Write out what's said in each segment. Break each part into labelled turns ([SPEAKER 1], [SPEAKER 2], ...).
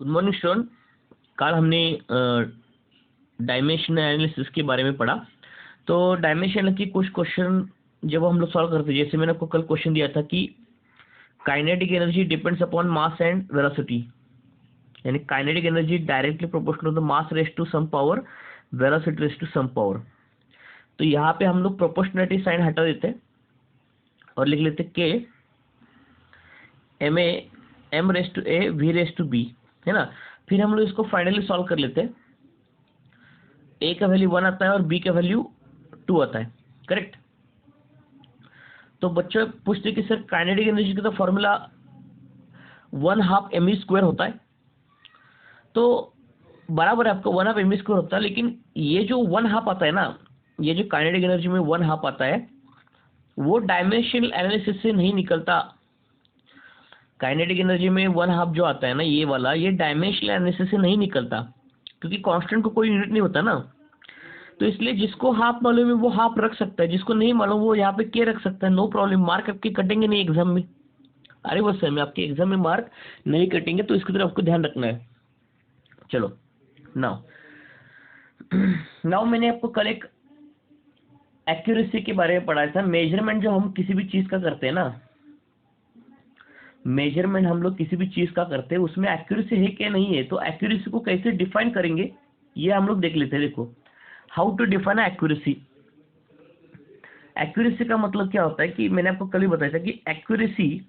[SPEAKER 1] Good morning student. कल हमने dimension analysis के बारे में पढ़ा। तो डायमेंशन के कुछ क्वेश्चन जब हम लोग सॉल्व करते हैं, जैसे मैंने आपको कल क्वेश्चन दिया था कि kinetic energy depends upon mass and velocity, यानी kinetic energy directly proportional to the mass raise to some power, velocity raise to some power. तो यहाँ पे हम लोग प्रोपोर्शनलिटी साइन हटा देते हैं और लिख लेते के M A M raise to A V raise to B, है ना। फिर हम लोग इसको फाइनली सॉल्व कर लेते हैं। ए का वैल्यू 1 आता है और बी का वैल्यू 2 आता है, करेक्ट। तो बच्चों पूछते कि सर काइनेटिक एनर्जी का तो फॉर्मूला 1/2 mv² होता है। तो बराबर है, आपका 1/2 mv² होता है, लेकिन ये जो 1/2 आता है ना, ये जो काइनेटिक एनर्जी में 1/2 आता है वो डायमेंशनल एनालिसिस से नहीं निकलता। काइनेटिक एनर्जी में 1/2 जो आता है ना, ये वाला, ये डायमेंशनल एनालिसिस से नहीं निकलता, क्योंकि कांस्टेंट को कोई यूनिट नहीं होता ना। तो इसलिए जिसको हाफ मालूम है वो हाफ रख सकता है, जिसको नहीं मालूम वो यहाँ पे के रख सकता है, नो प्रॉब्लम। मार्क आपके कटेंगे नहीं एग्जाम में। अरे वो सर, में आपके एग्जाम में मार्क नहीं कटेंगे, तो इसकी तरफ आपको ध्यान रखना है। चलो नाउ नाउ मैंने आपको कल एक एक्यूरेसी के बारे में पढ़ाया था। मेजरमेंट जो हम किसी भी चीज का करते हैं ना, मेजरमेंट हम लोग किसी भी चीज का करते हैं, उसमें एक्यूरेसी है क्या नहीं है, तो एक्यूरेसी को कैसे डिफाइन करेंगे ये हम लोग देख लेते हैं। देखो, how to define accuracy. Accuracy का मतलब क्या होता है कि मैंने आपको कल ही बताया था कि accuracy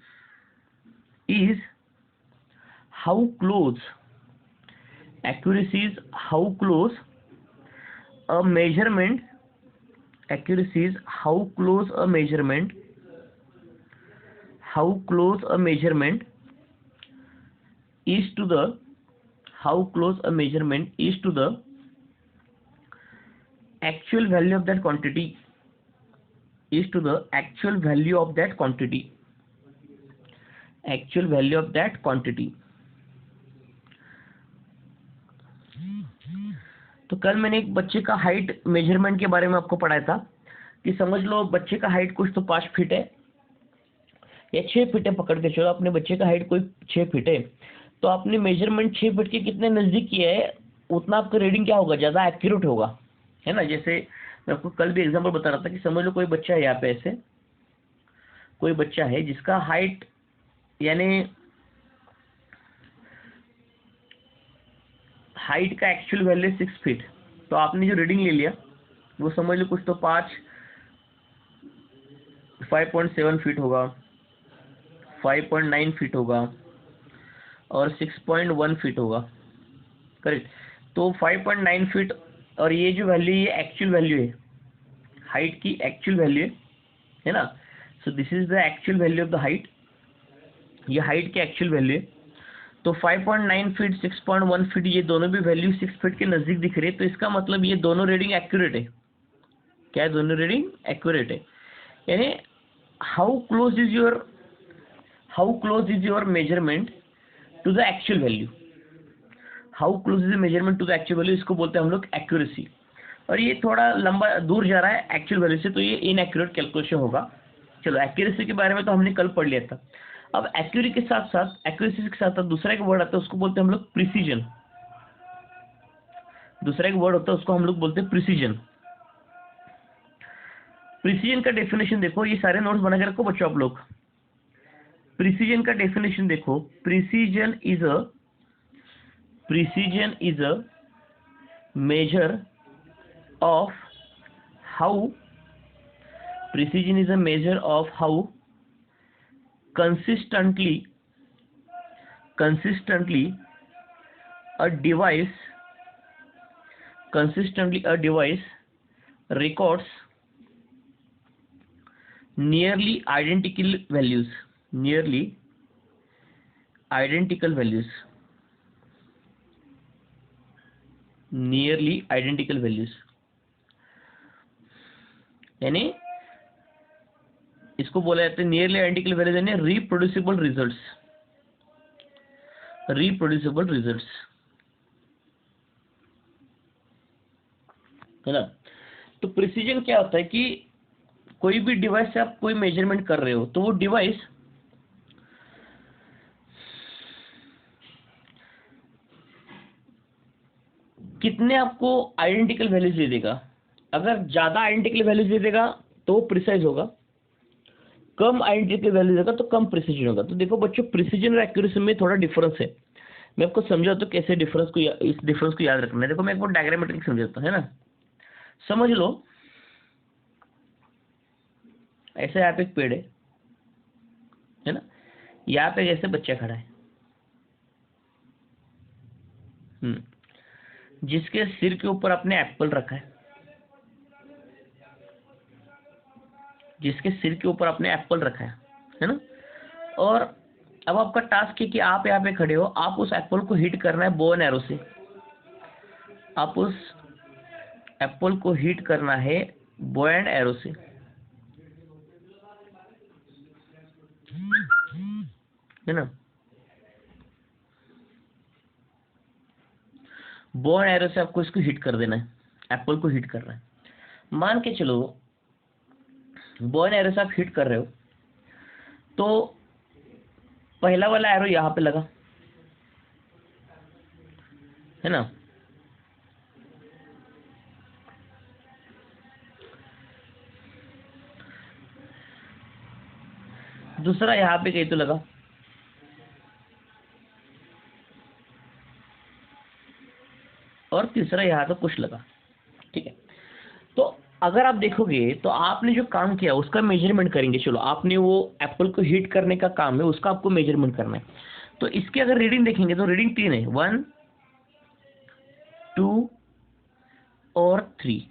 [SPEAKER 1] is how close, accuracy is how close a measurement, accuracy is how close a measurement, how close a measurement is to the, how close a measurement is to the actual value of that quantity, is to the actual value of that quantity, actual value of that quantity। तो कल मैंने एक बच्चे का height measurement के बारे में आपको पढ़ाया था कि समझ लो बच्चे का हाइट कुछ तो 5 फीट है या 6 फीट है, पकड़ के चलो अपने बच्चे का हाइट कोई 6 फीट है, तो आपने मेजरमेंट 6 फीट के कितने नजदीक किया है उतना आपका रीडिंग क्या होगा, ज्यादा एक्यूरेट होगा, है ना। जैसे मैं आपको कल भी एग्जांपल बता रहा था कि समझ लो कोई बच्चा है, यहाँ पे ऐसे कोई बच्चा है जिसका हाइट, यानी हाइट का एक्चुअल वैल्यू 6 फीट, तो आपने जो रीडिंग ले लिया वो समझ लो कुछ तो 5.7 फीट होगा, 5.9 फीट होगा और 6.1 फीट होगा, करेक्ट। तो 5.9 फीट और ये जो वैल्यू, ये एक्चुअल वैल्यू है, हाइट की एक्चुअल वैल्यू है ना। So this is the actual value of the height, ये हाइट की एक्चुअल वैल्यू है। तो 5.9 फीट, 6.1 फीट, ये दोनों भी वैल्यू 6 फीट के नजदीक दिख रही है, तो इसका मतलब ये दोनों रीडिंग एक्यूरेट है। क्या है? दोनों रीडिंग एक्यूरेट है। यानी how close is your, how close is your measurement to the actual value, how close is the measurement to the actual value, इसको बोलते हैं हम लोग एक्यूरेसी। और ये थोड़ा लंबा दूर जा रहा है एक्चुअल वैल्यू से, तो ये इनएक्यूरेट कैलकुलेशन होगा। चलो, एक्यूरेसी के बारे में तो हमने कल पढ़ लिया था। अब एक्यूरेसी के साथ साथ, एक्यूरेसी के साथ साथ दूसरा एक वर्ड आता है, उसको बोलते हैं हम लोग प्रिसीजन। दूसरा एक वर्ड होता है उसको हम लोग बोलते हैं प्रिसीजन। प्रिसीजन का डेफिनेशन देखो, ये सारे नोट्स बना के रखो बच्चों आप लोग। प्रिसीजन का डेफिनेशन देखो, precision is a measure of how, precision is a measure of how consistently a device records nearly identical values, nearly identical values, nearly identical values, यानी इसको बोला जाता है नियरली आइडेंटिकल वैल्यूज, यानी रिप्रोड्यूसिबल रिजल्ट्स, रिप्रोड्यूसिबल रिजल्ट्स, है ना। तो precision क्या होता है कि कोई भी डिवाइस से आप कोई मेजरमेंट कर रहे हो, तो वो डिवाइस कितने आपको आइडेंटिकल वैल्यूज दे देगा। अगर ज़्यादा आइडेंटिकल वैल्यूज दे देगा तो वो प्रिसाइज होगा, कम आइडेंटिकल वैल्यू देगा तो कम प्रिसीजन होगा। तो देखो बच्चों, प्रिसीजन और एक्यूरेसी में थोड़ा डिफरेंस है। मैं आपको समझाता हूँ कैसे इस डिफरेंस को याद रखना है। देखो मैं एक बार डायग्रामेटिक समझाता हूँ, है ना। समझ लो, ऐसे यहाँ पे एक पेड़ है ना, यहाँ पे जैसे बच्चा खड़ा है, जिसके सिर के ऊपर आपने एप्पल रखा है, जिसके सिर के ऊपर आपने एप्पल रखा है ना। और अब आपका टास्क है कि आप यहाँ पे खड़े हो, आप उस एप्पल को हिट करना है बो एंड एरो से। आप उस एप्पल को हिट करना है बो एंड एरो से, है ना। बो एंड एरो से आपको इसको हिट कर देना है, एप्पल को हिट करना है। मान के चलो बो एंड एरो से आप हिट कर रहे हो, तो पहला वाला एरो यहाँ पे लगा, है ना। दूसरा यहाँ पे कहीं तो लगा, और तीसरा यहाँ तो कुछ लगा, ठीक है। तो अगर आप देखोगे तो आपने जो काम किया उसका मेजरमेंट करेंगे। चलो, आपने वो एप्पल को हिट करने का काम है, उसका आपको मेजरमेंट करना है। तो इसकी अगर रीडिंग देखेंगे तो रीडिंग 3 है, 1 2 और 3।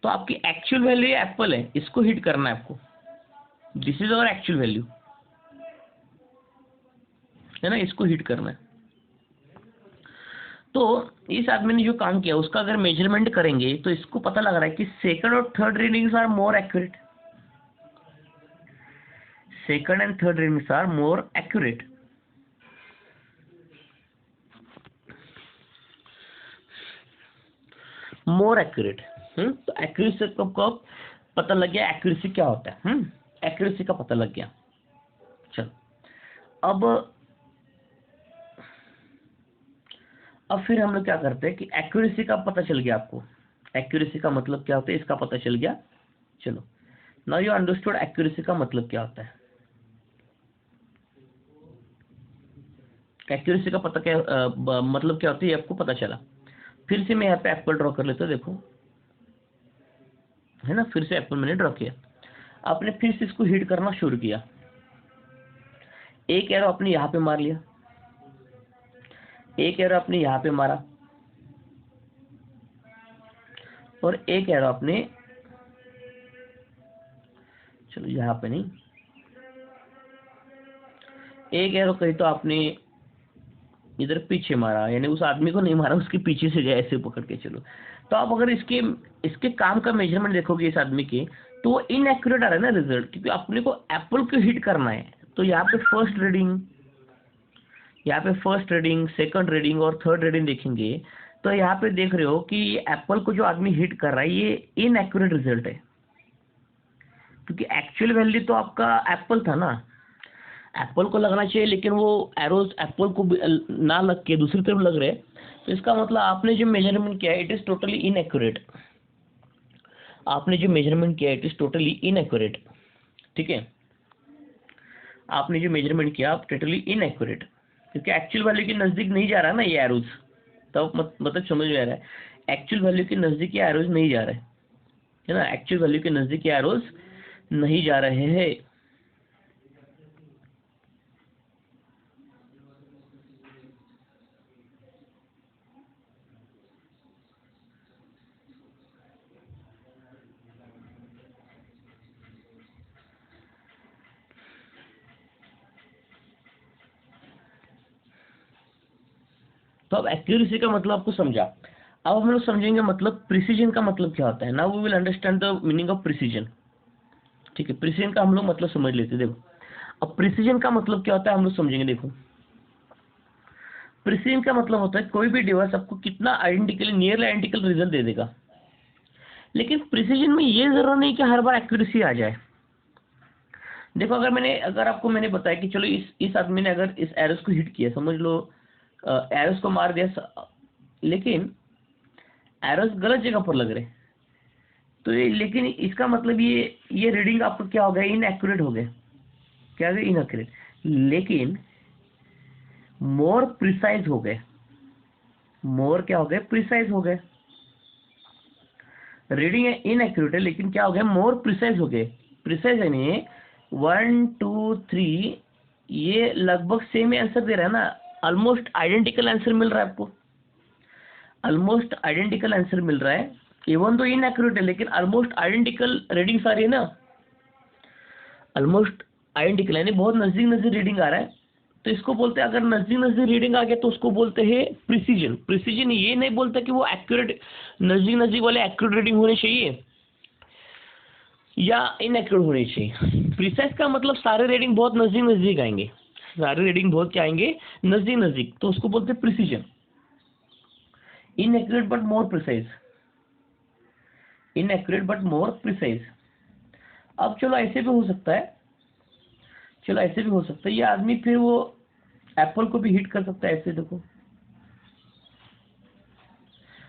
[SPEAKER 1] तो आपकी एक्चुअल वैल्यू एप्पल है, इसको हिट करना है आपको। This is our actual value, है ना, इसको हिट करना है। तो इस आदमी ने जो काम किया उसका अगर मेजरमेंट करेंगे तो इसको पता लग रहा है कि सेकंड और third readings are more accurate. Second and third readings are more accurate. More accurate. तो एक्यूरेसी को पता लग गया, एक्यूरेसी क्या होता है। एक्यूरेसी का पता लग गया। चलो, अब फिर हम लोग क्या करते हैं कि एक्यूरेसी का पता चल गया आपको, एक्यूरेसी का मतलब क्या होता है इसका पता चल गया। चलो, नाउ यू अंडरस्टूड एक्यूरेसी का मतलब क्या होता है। एक्यूरेसी का पता क्या मतलब क्या होता है ये आपको पता चला। फिर से मैं यहाँ पे एप्पल ड्रॉ कर लेता हूँ, देखो, है ना। फिर से एप्पल मैंने ड्रॉ किया, आपने फिर से इसको हिट करना शुरू किया। एक एरो आपने यहाँ पे मार लिया, एक एरो आपने यहाँ पे मारा, और एक एरो आपने, चलो यहाँ पे नहीं, एक एरो कहीं तो आपने इधर पीछे मारा, यानी उस आदमी को नहीं मारा, उसके पीछे से गया ऐसे पकड़ के। चलो, तो आप अगर इसके काम का मेजरमेंट देखोगे इस आदमी के, तो वो इनएक्यूरेट आ रहा है ना रिजल्ट, क्योंकि अपने को एप्पल को हिट करना है। तो यहाँ पे फर्स्ट रीडिंग, सेकंड रीडिंग और थर्ड रीडिंग देखेंगे तो यहाँ पे देख रहे हो कि एप्पल को जो आदमी हिट कर रहा है ये इनएक्यूरेट रिजल्ट है, क्योंकि एक्चुअल वैल्यू तो आपका एप्पल था ना, एप्पल को लगना चाहिए, लेकिन वो एरोज एप्पल को ना लग के दूसरी तरफ लग रहे हैं। तो इसका मतलब आपने जो मेजरमेंट किया है इट इज टोटली इनएक्यूरेट। आपने जो मेजरमेंट किया इट इज टोटली इनएक्यूरेट, ठीक है। आपने जो मेजरमेंट किया आप टोटली इनएक्यूरेट, क्योंकि एक्चुअल वैल्यू के नजदीक नहीं जा रहा ना ये एरोज। तब मतलब समझ में आ रहा है, एक्चुअल वैल्यू के नजदीक ये एरोज नहीं जा रहे, है ना। एक्चुअल वैल्यू के नजदीक ये एरोज नहीं जा रहे हैं। तो अब एक्यूरेसी का मतलब आपको समझा। अब हम लोग समझेंगे मतलब प्रिसीजन का मतलब क्या होता है। Now we will understand the meaning of precision, ठीक है। प्रिसीजन का हम लोग मतलब समझ लेते हैं। देखो, अब प्रिसीजन का मतलब क्या होता है हम लोग समझेंगे। देखो, प्रिसीजन का मतलब होता है कोई भी डिवाइस आपको कितना आइडेंटिकली, नियरली आइडेंटिकल रिजल्ट दे देगा। लेकिन प्रिसीजन में ये जरूरी नहीं कि हर बार एक्यूरेसी आ जाए। देखो, अगर आपको मैंने बताया कि चलो इस आदमी ने अगर इस एरोस को हिट किया, समझ लो एरोस को मार दिया लेकिन एरोस गलत जगह पर लग रहे, तो ये लेकिन इसका मतलब ये रीडिंग आपको क्या हो गया, इनएक्यूरेट हो गया। क्या हो गया, इनएक्यूरेट। लेकिन मोर प्रिसाइज हो गए, मोर क्या हो गए, प्रिसाइज हो गए। रीडिंग है इनएक्यूरेट है लेकिन क्या हो गया, मोर प्रिसाइज हो गए। प्रिसाइज है नहीं, 1 2 3 ये लगभग सेम आंसर दे रहा है ना, ऑलमोस्ट आइडेंटिकल आंसर मिल रहा है आपको, ऑलमोस्ट आइडेंटिकल आंसर मिल रहा है। इवन तो इनएक्यूरेट है लेकिन ऑलमोस्ट आइडेंटिकल रीडिंग आ रही है ना, ऑलमोस्ट आइडेंटिकल यानी बहुत नजदीक नजदीक रीडिंग आ रहा है। तो इसको बोलते हैं, अगर नजदीक नजदीक रीडिंग आ गया तो उसको बोलते हैं प्रिसीजन। प्रिसीजन ये नहीं बोलता कि वो एक्यूरेट, नजदीक नजदीक वाले एक्यूरेट रीडिंग होने चाहिए या इनएक्यूरेट होनी चाहिए। प्रिसाइज का मतलब सारे रीडिंग बहुत नजदीक नजदीक आएंगे, सारे रीडिंग बहुत क्या आएंगे, नजदीक नजदीक, तो उसको बोलते हैं precision. Inaccurate but more precise, inaccurate but more precise. अब चलो ऐसे भी हो सकता है, चलो ऐसे भी हो सकता है, ये आदमी फिर वो एप्पल को भी हिट कर सकता है ऐसे। देखो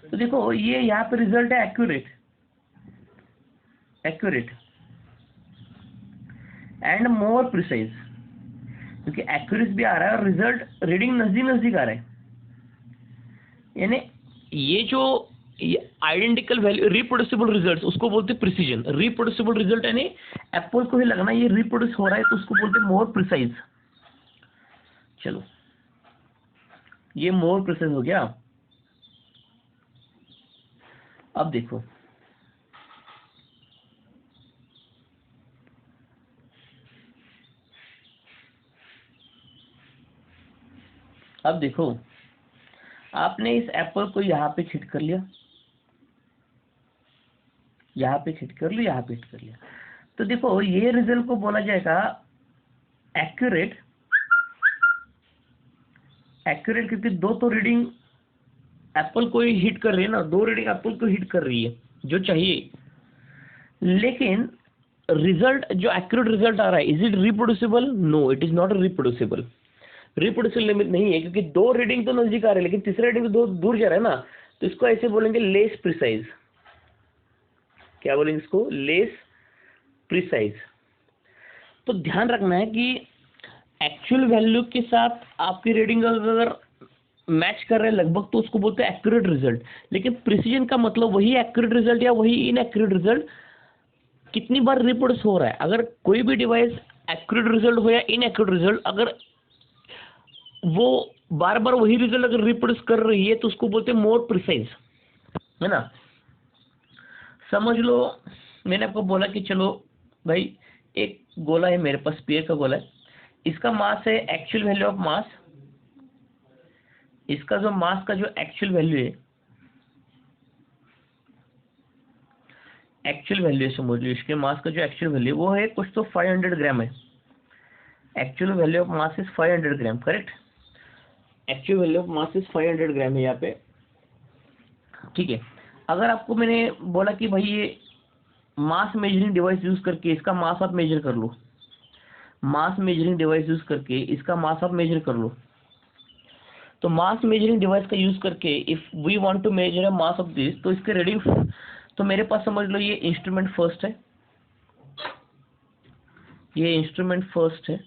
[SPEAKER 1] तो देखो ये यहाँ पे रिजल्ट है accurate, accurate and more precise, क्योंकि एक्यूरेट भी आ रहा है और रिजल्ट रीडिंग नजदीक नजदीक आ रहा है। यानी ये जो आइडेंटिकल वैल्यू, रिप्रोड्यूसिबल रिजल्ट्स, उसको बोलते हैं प्रिसीजन। रिप्रोड्यूसिबल रिजल्ट यानी एप्पल को ही लगना ये रिप्रोड्यूस हो रहा है, तो उसको बोलते हैं मोर प्रिसाइज। चलो ये मोर प्रिसाइज हो गया। अब देखो, अब देखो आपने इस एप्पल को यहाँ पे हिट कर लिया, यहाँ पे हिट कर लिया, यहाँ पे हिट कर लिया, तो देखो ये रिजल्ट को बोला जाएगा एक्यूरेट, एक्यूरेट क्योंकि दो तो रीडिंग एप्पल को ही हिट कर रही है ना, दो रीडिंग एप्पल को हिट कर रही है जो चाहिए। लेकिन रिजल्ट जो एक्यूरेट रिजल्ट आ रहा है, is it reproducible? No, it is not reproducible. Reproducible नहीं है क्योंकि दो रीडिंग तो नजदीक आ रहे हैं लेकिन तीसरा रीडिंग तो दूर जा रहा है ना, तो इसको ऐसे बोलेंगे लेस प्रिसाइज। क्या बोलेंगे इसको? Less precise. तो ध्यान रखना है कि एक्चुअल वैल्यू के साथ आपकी रीडिंग अगर मैच कर रहे हैं लगभग, तो उसको बोलते हैं एक्यूरेट रिजल्ट। लेकिन प्रिसीजन का मतलब वही एक्यूरेट रिजल्ट या वही इनएक्यूरेट रिजल्ट कितनी बार रिप्रोड्यूस हो रहा है। अगर कोई भी डिवाइस एक्यूरेट रिजल्ट हो या इनएक्यूरेट रिजल्ट, अगर वो बार बार वही रिजल्ट अगर रिप्रोड्यूस कर रही है तो उसको बोलते हैं मोर प्रिसाइज, है ना। समझ लो मैंने आपको बोला कि चलो भाई एक गोला है मेरे पास, स्फीयर का गोला है, इसका मास है एक्चुअल वैल्यू ऑफ मास, इसका जो मास का जो एक्चुअल वैल्यू है, एक्चुअल वैल्यू समझ लो, इसके मास का जो एक्चुअल वैल्यू वो है कुछ तो 500 ग्राम है। Actual value of mass is 500 gram, correct. Actual value of mass is 500 ग्राम है यहाँ पे, ठीक है। अगर आपको मैंने बोला कि भाई ये मास मेजरिंग डिवाइस यूज करके इसका मास आप मेजर कर लो, मास मेजरिंग डिवाइस यूज करके इसका मास आप मेजर कर लो, तो मास मेजरिंग डिवाइस का यूज करके if we want to measure a mass of this, तो इसके रीडिंग, तो मेरे पास समझ लो ये इंस्ट्रूमेंट फर्स्ट है, ये इंस्ट्रूमेंट फर्स्ट है,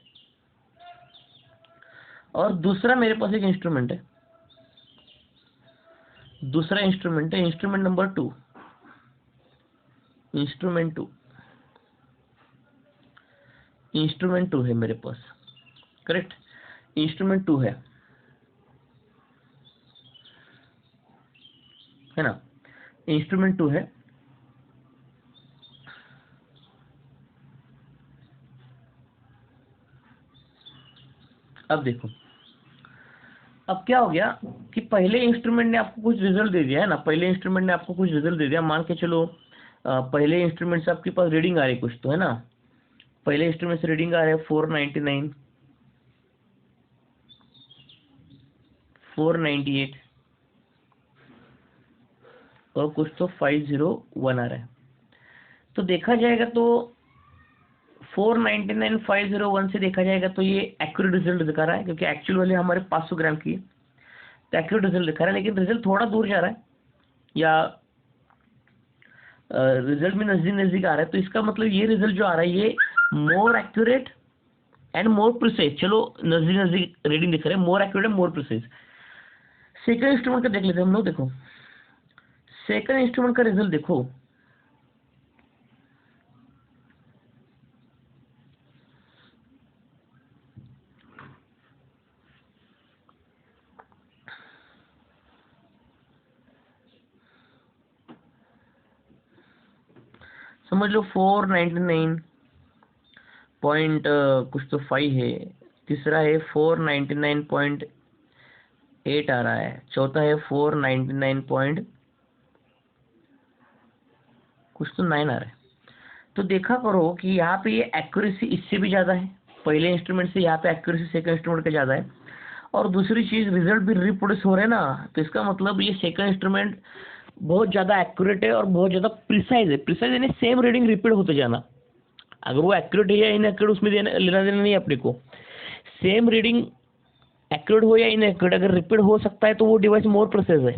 [SPEAKER 1] और दूसरा मेरे पास एक इंस्ट्रूमेंट है, दूसरा इंस्ट्रूमेंट है, इंस्ट्रूमेंट नंबर 2, इंस्ट्रूमेंट 2, इंस्ट्रूमेंट 2 है मेरे पास, करेक्ट। इंस्ट्रूमेंट 2 है ना, इंस्ट्रूमेंट 2 है। अब देखो अब क्या हो गया कि पहले इंस्ट्रूमेंट ने आपको कुछ रिजल्ट दे दिया है ना, पहले इंस्ट्रूमेंट ने आपको कुछ रिजल्ट दे दिया, मान के चलो पहले इंस्ट्रूमेंट से आपके पास रीडिंग आ रही कुछ तो, है ना। पहले इंस्ट्रूमेंट से रीडिंग आ रहा है 499, 498 और कुछ तो 501 आ रहा है। तो देखा जाएगा तो 499 501 से देखा जाएगा तो ये एक्यूरेट रिजल्ट दिखा रहा है, क्योंकि एक्चुअल वैल्यू हमारे 500 ग्राम की है। तो एक्यूरेट रिजल्ट दिखा रहा है, लेकिन रिजल्ट थोड़ा दूर जा रहा है या रिजल्ट में नजदीक नजदीक आ रहा है, तो इसका मतलब ये रिजल्ट जो आ रहा है ये more accurate and more precise. चलो नजदीक नजदीक रीडिंग दिख रहे हैं, more accurate and more precise. Second instrument का देख लेते हैं हम लोग। देखो सेकंड इंस्ट्रूमेंट का रिजल्ट देखो, समझ लो 499 पॉइंट कुछ तो 5 है, तीसरा है 499.8 आ रहा है, चौथा है 499 पॉइंट कुछ तो 9 आ रहा है। तो देखा करो कि यहाँ पे ये एक्यूरेसी इससे भी ज़्यादा है, पहले इंस्ट्रूमेंट से यहाँ पे एक्यूरेसी सेकंड इंस्ट्रूमेंट का ज़्यादा है। और दूसरी चीज़ रिजल्ट भी रिप्रोड्यूस हो रहे हैं ना, तो इसका मतलब ये सेकंड इंस्ट्रूमेंट बहुत ज़्यादा एक्यूरेट है और बहुत ज़्यादा प्रिसाइज है। प्रिसाइज यानी सेम रीडिंग रिपीट होते जाना, अगर वो एक्यूरेट है या इनएक्यूरेट उसमें लेना देना नहीं अपने को। सेम रीडिंग एक्यूरेट हो या इनएक्यूरेट अगर रिपीट हो सकता है तो वो डिवाइस मोर प्रिसाइज है।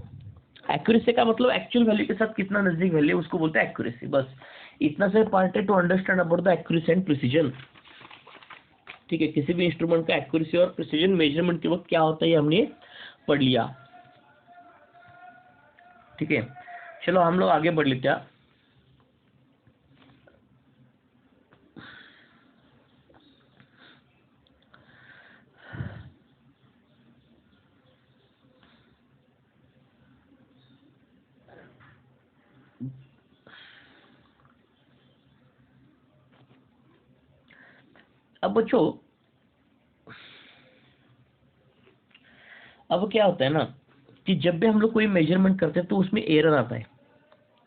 [SPEAKER 1] एक्यूरेसी का मतलब एक्चुअल वैल्यू के साथ कितना नजदीक वैल्यू, उसको बोलते हैं एक्यूरेसी। बस इतना से पार्ट है to understand about the accuracy and precision. ठीक है, किसी भी इंस्ट्रूमेंट का एक्यूरेसी और प्रिसीजन मेजरमेंट के वक्त क्या होता है ये हमने पढ़ लिया। ठीक है, चलो हम लोग आगे बढ़ लेते हैं। अब बच्चों, अब क्या होता है ना कि जब भी हम लोग कोई मेजरमेंट करते हैं तो उसमें एरर आता है।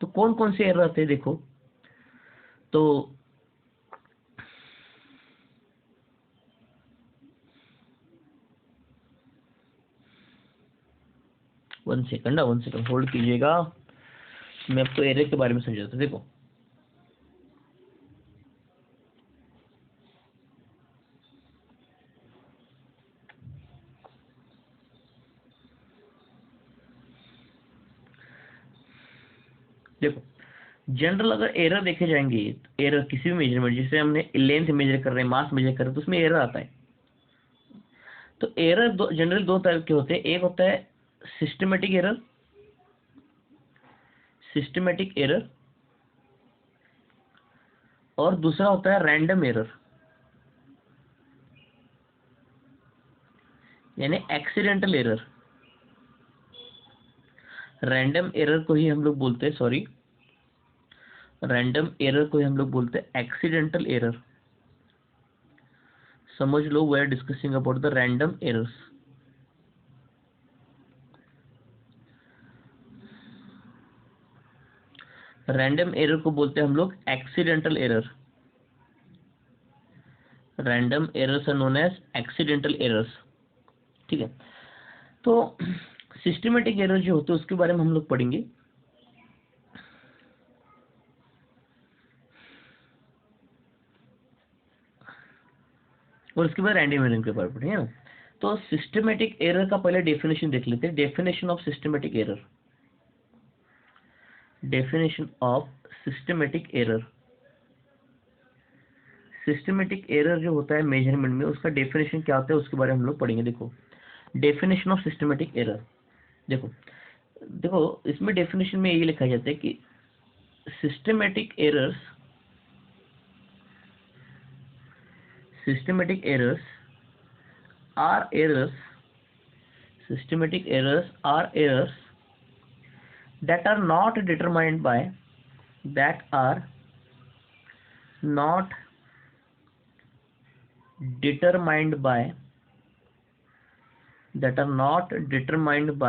[SPEAKER 1] तो कौन कौन से एरर आते हैं देखो, तो वन सेकंड होल्ड कीजिएगा, मैं आपको एरर के बारे में समझाता हूँ। देखो देखो जनरल अगर एरर देखे जाएंगे, एरर किसी भी मेजरमेंट, जैसे हमने लेंथ मेजर कर रहे हैं, मास मेजर कर रहे हैं, तो उसमें एरर आता है। तो एरर जनरल दो तरह के होते हैं, एक होता है सिस्टमेटिक एरर, और दूसरा होता है रैंडम एरर यानी एक्सीडेंटल एरर। रैंडम एरर को ही हम लोग बोलते हैं, सॉरी, रैंडम एरर को ही हम लोग बोलते हैं एक्सीडेंटल एरर। समझ लो, we are discussing about the random errors. Random error को बोलते हैं हम लोग accidental error. Random errors are known as accidental errors. ठीक है, तो सिस्टमेटिक एरर जो होते हैं उसके बारे में हम लोग पढ़ेंगे। और उसके बाद रैंडम एरर के बारे में पढ़ेंगे ना। तो सिस्टमेटिक एरर का पहले डेफिनेशन देख लेते हैं। Definition of systematic error, definition of systematic error. Systematic error जो होता है मेजरमेंट में, उसका डेफिनेशन क्या होता है उसके बारे में हम लोग पढ़ेंगे। देखो डेफिनेशन ऑफ सिस्टमेटिक एरर, देखो देखो इसमें डेफिनेशन में ये लिखा जाता है कि systematic errors, systematic errors are errors, systematic errors are errors that are not determined by, that are not determined by, that are not determined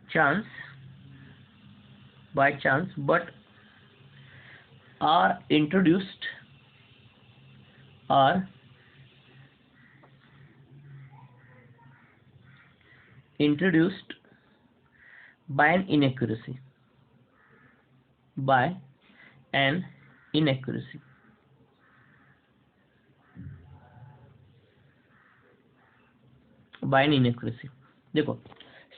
[SPEAKER 1] chance by chance, but are introduced, are introduced by an inaccuracy, by an inaccuracy। By an inaccuracy. देखो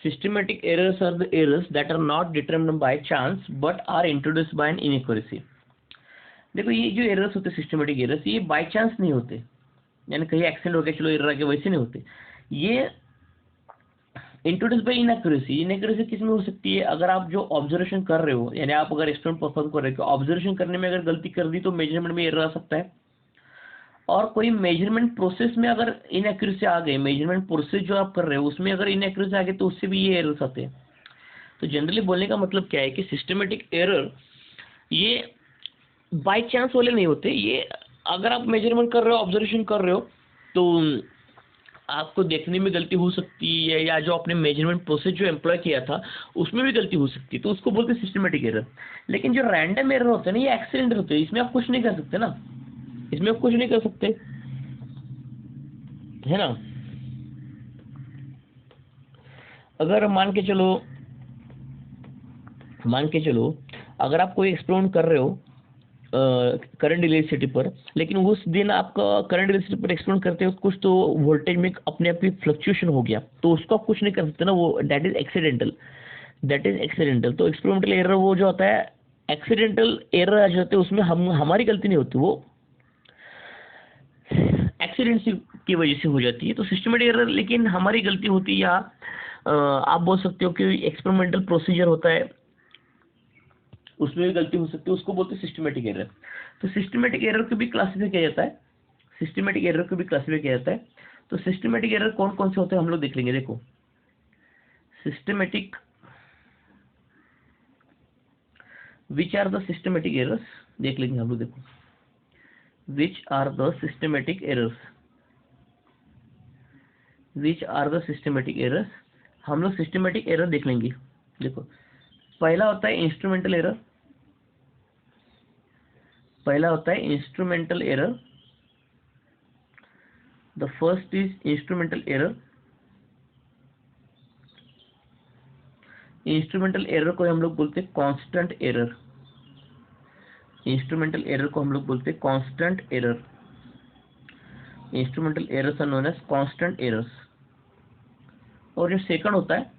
[SPEAKER 1] systematic errors are the errors that are not determined by chance but are introduced by an inaccuracy. देखो ये जो errors होते हैं systematic errors, ये by chance नहीं होते, यानी कहीं एक्सीडेंट हो गया चलो एरर आ गया, वैसे नहीं होते। ये इंट्रोड्यूस बाय इनएक्यूरेसी। इनएक्यूरेसी किस में हो सकती है? अगर आप जो ऑब्जर्वेशन कर रहे हो, यानी आप अगर एक्सपेरिमेंट परफॉर्म कर रहे हो, ऑब्जर्वेशन करने में अगर गलती कर दी तो मेजरमेंट में एरर आ सकता है। और कोई मेजरमेंट प्रोसेस में अगर इनएक्यूरेसी आ गई, मेजरमेंट प्रोसेस जो आप कर रहे हो उसमें अगर इनएक्यूरेसी आ गई तो उससे भी ये एरर्स आते हैं। तो जनरली बोलने का मतलब क्या है कि सिस्टमेटिक एरर ये बाय चांस वाले नहीं होते। ये अगर आप मेजरमेंट कर रहे हो, ऑब्जर्वेशन कर रहे हो, तो आपको देखने में गलती हो सकती है, या जो आपने मेजरमेंट प्रोसेस जो एम्प्लॉय किया था उसमें भी गलती हो सकती है, तो उसको बोलते हैं सिस्टमेटिक एरर। लेकिन जो रैंडम एरर होते हैं ना, ये एक्सीडेंट होते हैं, इसमें आप कुछ नहीं कर सकते ना, इसमें आप कुछ नहीं कर सकते, है ना। अगर मान के चलो अगर आप कोई एक्सपेरिमेंट कर रहे हो करंट इलेक्ट्रिसिटी पर, लेकिन उस दिन आपका करंट इलेक्ट्रिसिटी पर एक्सपेरिमेंट करते हो कुछ तो वोल्टेज में अपने आप ही फ्लक्चुएशन हो गया, तो उसको आप कुछ नहीं कर सकते ना, वो दैट इज एक्सीडेंटल, तो एक्सपेरिमेंटल एरर वो जो होता है, एक्सीडेंटल एरर आ जाते हैं, उसमें हमारी गलती नहीं होती, वो एक्सीडेंट की वजह से हो जाती है। तो सिस्टमेटिक एरर लेकिन हमारी गलती होती है, या आप बोल सकते हो कि एक्सपेरिमेंटल प्रोसीजर होता है उसमें भी गलती हो सकती है, उसको बोलते हैं सिस्टमेटिक एरर। तो सिस्टमेटिक एरर को भी क्लासिफाई किया जाता है, सिस्टमेटिक एरर को भी क्लासिफाई किया जाता है। तो सिस्टमेटिक एरर कौन कौन से होते हैं हम लोग देख लेंगे। देखो systematic, which are the systematic errors, देख लेंगे हम लोग। देखो which are the systematic errors, which are the systematic errors, हम लोग सिस्टमेटिक एरर देख लेंगे। देखो पहला होता है इंस्ट्रूमेंटल एरर, पहला होता है instrumental error. The first is instrumental error. Instrumental error को हम लोग बोलते हैं कांस्टेंट एरर, इंस्ट्रूमेंटल एरर को हम लोग बोलते हैं constant error. Instrumental errors are known as constant errors. और जो सेकंड होता है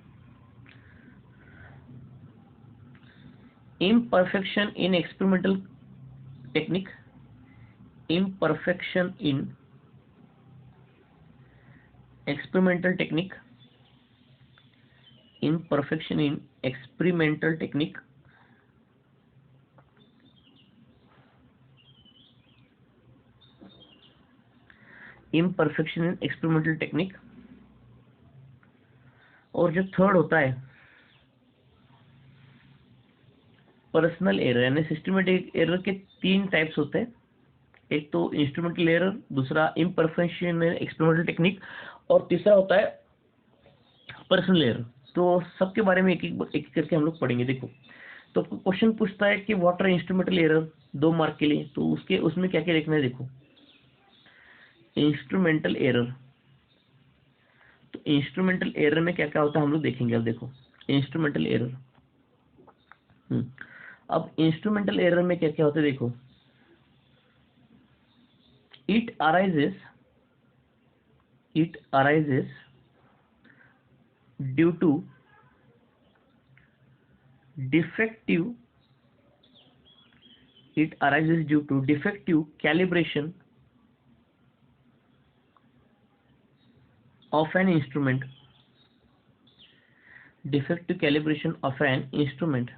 [SPEAKER 1] imperfection in experimental technique, imperfection in experimental technique, imperfection in experimental technique, imperfection in experimental technique। और जो थर्ड होता है पर्सनल एरर, यानी सिस्टमेटिक एरर के तीन टाइप्स होते हैं, एक तो इंस्ट्रूमेंटल एरर, दूसरा इम्परफेक्शन इन एक्सपेरिमेंटल टेक्निक, और तीसरा होता है पर्सनल एरर। तो सबके बारे में एक एक करके हम लोग पढ़ेंगे। देखो तो क्वेश्चन पूछता है कि what are instrumental error, 2 mark के लिए, तो उसमें क्या क्या लिखना है। देखो इंस्ट्रूमेंटल एरर, तो इंस्ट्रूमेंटल एरर में क्या क्या होता है हम लोग देखेंगे। अब देखो इंस्ट्रूमेंटल एरर, अब इंस्ट्रूमेंटल एरर में क्या क्या होता है। देखो it arises due to defective calibration of an instrument, defective calibration of an instrument।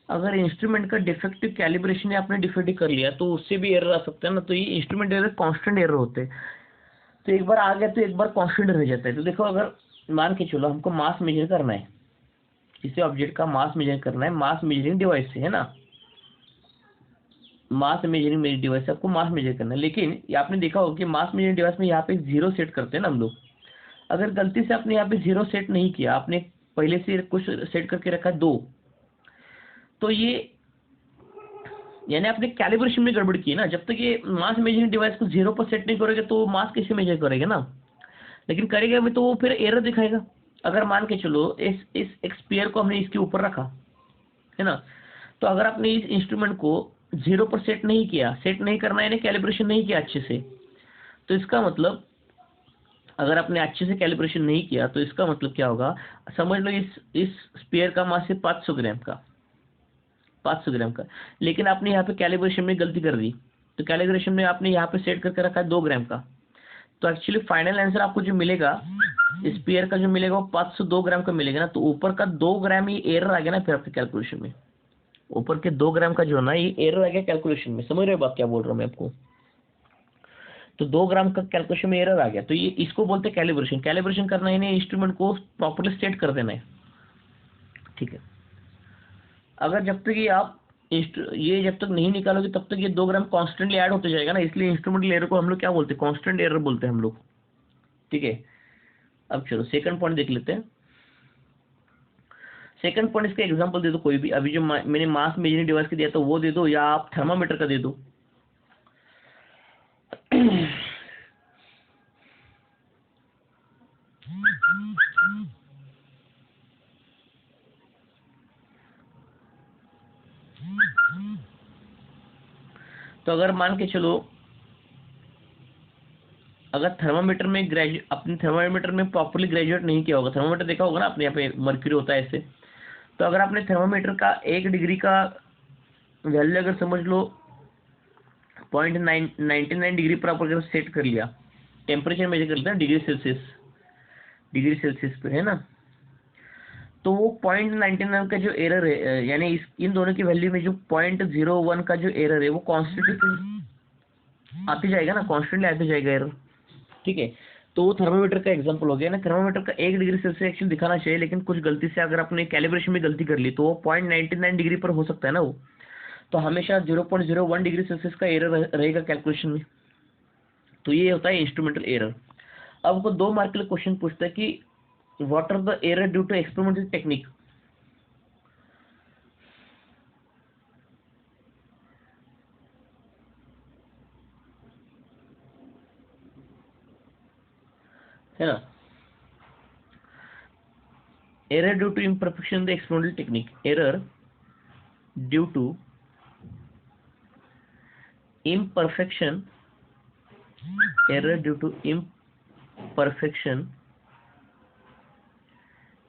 [SPEAKER 1] अगर इंस्ट्रूमेंट का डिफेक्टिव कैलिब्रेशन आपने डिफेक्टिव कर लिया तो उससे भी एरर आ सकता है ना। तो ये इंस्ट्रूमेंट एरर कांस्टेंट एरर होते हैं, तो एक बार आ गया तो एक बार कांस्टेंट रह जाता है। तो देखो अगर मान के चलो हमको मास मेजर करना है, किसी ऑब्जेक्ट का मास मेजर करना है, मास मेजरिंग डिवाइस से, है ना, मास मेजरिंग डिवाइस से आपको मास मेजर करना है। लेकिन ये आपने देखा होगा कि मास मेजरिंग डिवाइस में यहाँ पे 0 सेट करते हैं ना हम लोग। अगर गलती से आपने यहाँ पे 0 सेट नहीं किया, आपने पहले से कुछ सेट करके रखा 2, तो ये यानी आपने कैलिब्रेशन में गड़बड़ की है ना। जब तक ये मास मेजरिंग डिवाइस को 0 पर सेट नहीं करोगे तो मास कैसे मेजर करेगा ना, लेकिन करेगा भी तो वो फिर एरर दिखाएगा। अगर मान के चलो इस एक स्फीयर को हमने इसके ऊपर रखा, है ना, तो अगर आपने इस इंस्ट्रूमेंट को 0 पर सेट नहीं किया, सेट नहीं करना यानी कैलिब्रेशन नहीं किया अच्छे से, तो इसका मतलब अगर आपने अच्छे से कैलिब्रेशन नहीं किया तो इसका मतलब क्या होगा, समझ लो इस स्पेयर का मास है 500 ग्राम का, 500 ग्राम का, लेकिन आपने यहाँ पे कैलिब्रेशन में गलती कर दी, तो कैलिब्रेशन में आपने यहाँ पे सेट करके रखा है 2 ग्राम का, तो एक्चुअली फाइनल आंसर आपको जो मिलेगा स्पेयर का जो मिलेगा वो 502 ग्राम का मिलेगा ना। तो ऊपर का 2 ग्राम ही एरर आ गया ना फिर आपके कैलकुलेशन में, ऊपर के 2 ग्राम का जो है ना ये एरर आ गया कैलकुलेशन में। समझ रहे हो बात क्या बोल रहा हूँ मैं आपको? तो 2 ग्राम का कैलकुलेशन में एरर आ गया, तो ये इसको बोलते हैं कैलिब्रेशन। कैलिब्रेशन करना है इंस्ट्रूमेंट को प्रॉपर्ली सेट कर देना है, ठीक है। अगर जब तक ये आप ये जब तक नहीं निकालोगे तब तक ये 2 ग्राम कॉन्स्टेंटली ऐड होते जाएगा ना, इसलिए इंस्ट्रूमेंटल एरर को हम लोग क्या बोलते हैं, कॉन्स्टेंट एरर बोलते हैं हम लोग, ठीक है। अब चलो सेकंड पॉइंट देख लेते हैं। सेकंड पॉइंट इसका एग्जांपल दे दो कोई भी, अभी जो मैंने मास मेजरिंग डिवाइस का दिया था वो दे दो, या आप थर्मामीटर का दे दो। तो अगर मान के चलो, अगर थर्मामीटर में अपने थर्मामीटर में प्रॉपर्ली ग्रेजुएट नहीं किया होगा, थर्मामीटर देखा होगा ना आपने, यहाँ पे मर्क्यूरी होता है ऐसे, तो अगर आपने थर्मामीटर का 1 डिग्री का वैल्यू अगर समझ लो 0.99 डिग्री पर आप अगर सेट कर लिया, टेम्परेचर मेजर कर लेते हैं डिग्री सेल्सियस पे, है ना, तो वो 0.99 का जो एरर है, यानी इन दोनों की वैल्यू में जो 0.01 का जो एरर है वो कॉन्स्टेंट आते जाएगा ना, कॉन्स्टेंटली आते जाएगा एरर, ठीक है। तो वो थर्मामीटर का एग्जांपल हो गया ना। थर्मामीटर का 1 डिग्री सेल्सियस एक्चुअली दिखाना चाहिए, लेकिन कुछ गलती से अगर आपने कैलिब्रेशन में गलती कर ली तो वो 0.99 डिग्री पर हो सकता है ना वो, तो हमेशा 0.01 डिग्री सेल्सियस का एरर रहेगा कैलकुलेशन में। तो ये होता है इंस्ट्रूमेंटल एरर। अब वो 2 मार्क के लिए क्वेश्चन पूछता है कि what are the error due to experimental technique. है ना, error due to imperfection the experimental technique, error due to imperfection, error due to imperfection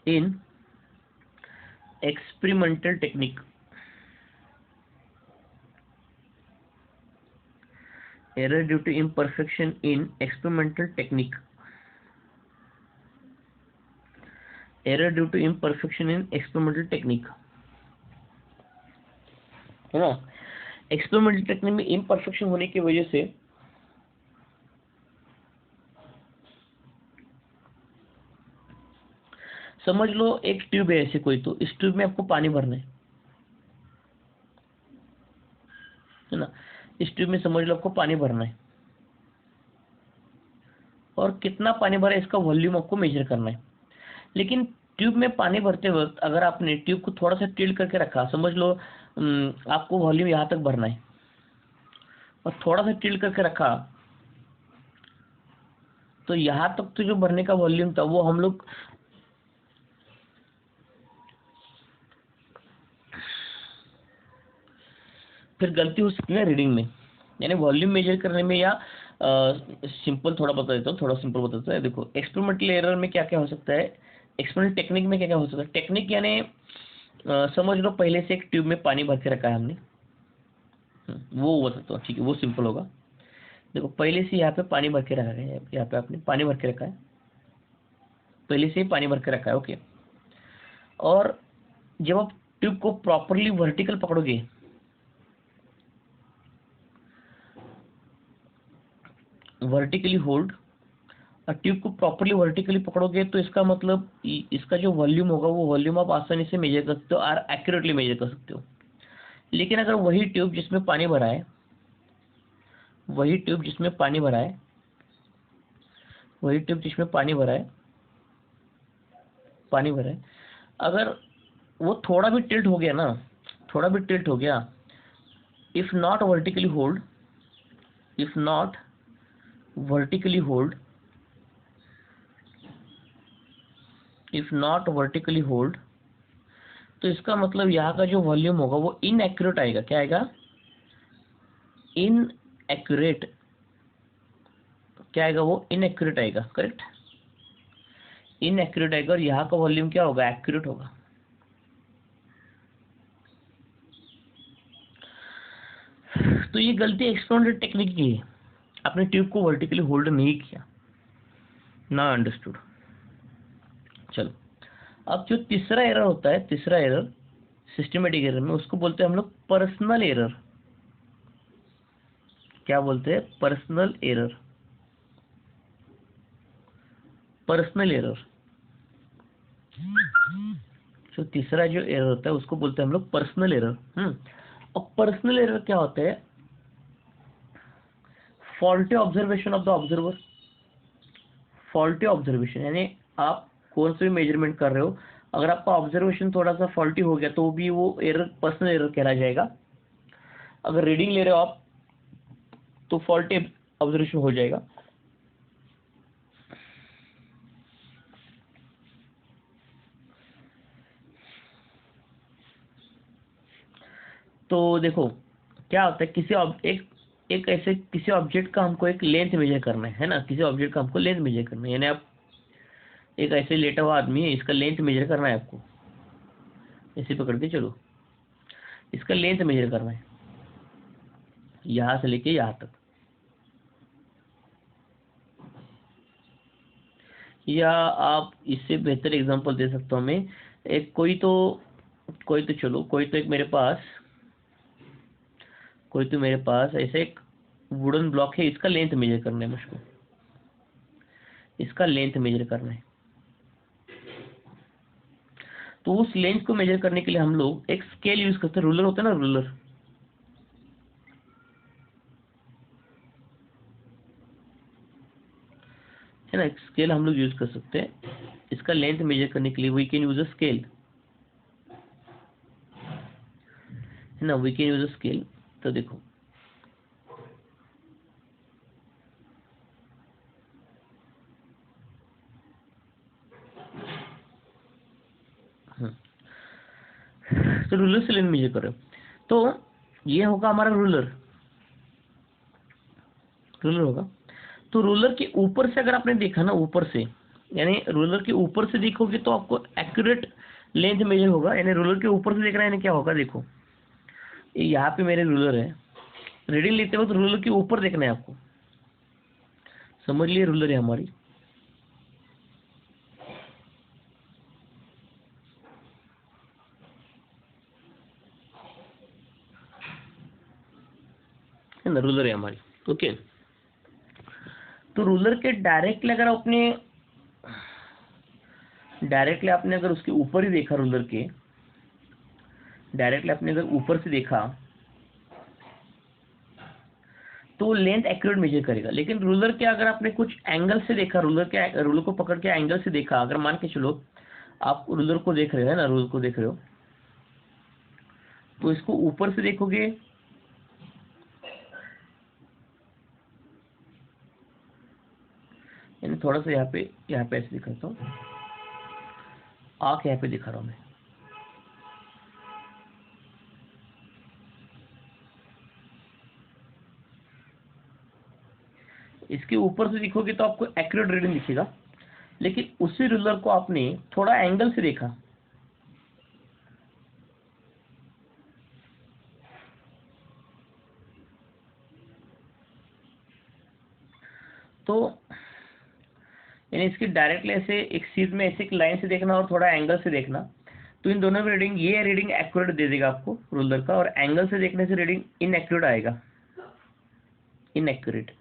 [SPEAKER 1] in experimental technique, error due to imperfection in experimental technique, error due to imperfection in experimental technique, है ना। Experimental technique में imperfection होने की वजह से समझ लो एक tube है ऐसे कोई, तो इस ट्यूब में आपको पानी भरना है ना, इस ट्यूब में समझ लो आपको पानी भरना है, और कितना पानी भरा है इसका वॉल्यूम आपको मेजर करना है। लेकिन ट्यूब में पानी भरते वक्त अगर आपने ट्यूब को थोड़ा सा टिल्ट करके रखा, समझ लो आपको वॉल्यूम यहाँ तक भरना है, और थोड़ा सा टिल्ट करके रखा, तो यहाँ तक तो जो भरने का वॉल्यूम था वो हम लोग फिर गलती हो सकती है रीडिंग में, यानी वॉल्यूम मेजर करने में, या सिंपल थोड़ा बता देता हूँ, थोड़ा सिंपल बताता है। देखो एक्सपेरिमेंटल एरर में क्या क्या हो सकता है, एक्सपेरिमेंटल टेक्निक में क्या क्या हो सकता है। टेक्निक यानी समझ लो पहले से एक ट्यूब में पानी भर के रखा है हमने, वो बताता हूँ, ठीक है, वो सिंपल होगा। देखो पहले से यहाँ पे पानी भर के रखा है, यहाँ पे आपने पानी भर के रखा है, पहले से ही पानी भर के रखा है, ओके। और जब आप ट्यूब को प्रॉपरली वर्टिकल पकड़ोगे, वर्टिकली होल्ड, और ट्यूब को प्रॉपरली वर्टिकली पकड़ोगे, तो इसका मतलब इसका जो वॉल्यूम होगा वो वॉल्यूम आप आसानी से मेजर कर सकते हो और एक्यूरेटली मेजर कर सकते हो। लेकिन अगर वही ट्यूब जिसमें पानी भरा है, वही ट्यूब जिसमें पानी भरा है, वही ट्यूब जिसमें पानी भरा है, पानी भरा है, अगर वो थोड़ा भी टिल्ट हो गया ना, थोड़ा भी टिल्ट हो गया, if not vertically hold, if not vertically hold, if not vertically hold, तो इसका मतलब यहाँ का जो वॉल्यूम होगा वो इनएक्यूरेट आएगा। क्या आएगा? इनएक्यूरेट। क्या आएगा? वो इनएक्यूरेट आएगा, करेक्ट। इनएक्यूरेट आएगा और यहाँ का वॉल्यूम क्या होगा, एक्यूरेट होगा। तो ये गलती एक्सपोनेंशियल टेक्निक की है, आपने ट्यूब को वर्टिकली होल्ड नहीं किया ना, अंडरस्टूड। चलो अब जो तीसरा एरर होता है, तीसरा एरर सिस्टमेटिक एरर में, उसको बोलते हैं हम लोग पर्सनल एरर। क्या बोलते हैं, पर्सनल एरर। पर्सनल एरर, जो तीसरा जो एरर होता है उसको बोलते हैं हम लोग पर्सनल एरर। और पर्सनल एरर क्या होता है, faulty observation of the observer. Faulty observation यानी आप कौन से भी मेजरमेंट कर रहे हो, अगर आपका ऑब्जर्वेशन थोड़ा सा फॉल्टी हो गया तो भी वो एरर पर्सनल एरर कहला जाएगा। अगर रीडिंग ले रहे हो आप तो फॉल्टी ऑब्जर्वेशन हो जाएगा। तो देखो क्या होता है, एक ऐसे किसी ऑब्जेक्ट का हमको एक लेंथ मेजर करना है ना, किसी ऑब्जेक्ट का हमको लेंथ मेजर करना है, यानी आप एक ऐसे लेटा हुआ आदमी है, इसका लेंथ मेजर करना है आपको, ऐसे पकड़ के चलो, इसका लेंथ मेजर करना है यहाँ से लेके यहाँ तक। या आप इससे बेहतर एग्जांपल दे सकता हूँ मैं, एक कोई तो मेरे पास ऐसे एक वुडन ब्लॉक है, इसका लेंथ मेजर करना है मुझको, इसका लेंथ मेजर करना है। तो उस लेंथ को मेजर करने के लिए हम लोग एक स्केल यूज करते हैं, रूलर होता है ना, रूलर। है ना, एक स्केल हम लोग यूज कर सकते हैं इसका लेंथ मेजर करने के लिए। We can use a scale, है ना, we can use a scale. तो देखो तो रूलर से लेंथ मेजर करो, तो ये होगा हमारा रूलर, रूलर होगा। तो रूलर के ऊपर से अगर आपने देखा ना, ऊपर से, यानी रूलर के ऊपर से देखोगे तो आपको एक्यूरेट लेंथ मेजर होगा। यानी रूलर के ऊपर से देखना है, यानी क्या होगा, देखो ये यहाँ पे मेरे रूलर है, रीडिंग लेते वक्त रूलर के ऊपर देखना है आपको, समझ लिए, रूलर है हमारी। है ना, रूलर है हमारी, ओके। तो रूलर के डायरेक्टली आपने अगर उसके ऊपर ही देखा, रूलर के डायरेक्टली आपने अगर ऊपर से देखा तो लेंथ एक्यूरेट मेजर करेगा। लेकिन रूलर के अगर आपने कुछ एंगल से देखा, रूलर को पकड़ के एंगल से देखा, अगर मान के चलो आप रूलर को देख रहे हो, है ना, रूलर को देख रहे हो, तो इसको ऊपर से देखोगे, यानी थोड़ा सा यहाँ पे ऐसे दिखाता हूँ, आँख यहाँ पे दिखा रहा हूँ मैं, इसके ऊपर से देखोगे तो आपको एक्यूरेट रीडिंग दिखेगा। लेकिन उसी रूलर को आपने थोड़ा एंगल से देखा, तो यानी इसकी डायरेक्टली ऐसे एक सीध में ऐसे एक लाइन से देखना और थोड़ा एंगल से देखना, तो इन दोनों में रीडिंग, ये रीडिंग एक्यूरेट दे देगा आपको रूलर का, और एंगल से देखने से रीडिंग इनएक्यूरेट आएगा, इनएक्यूरेट।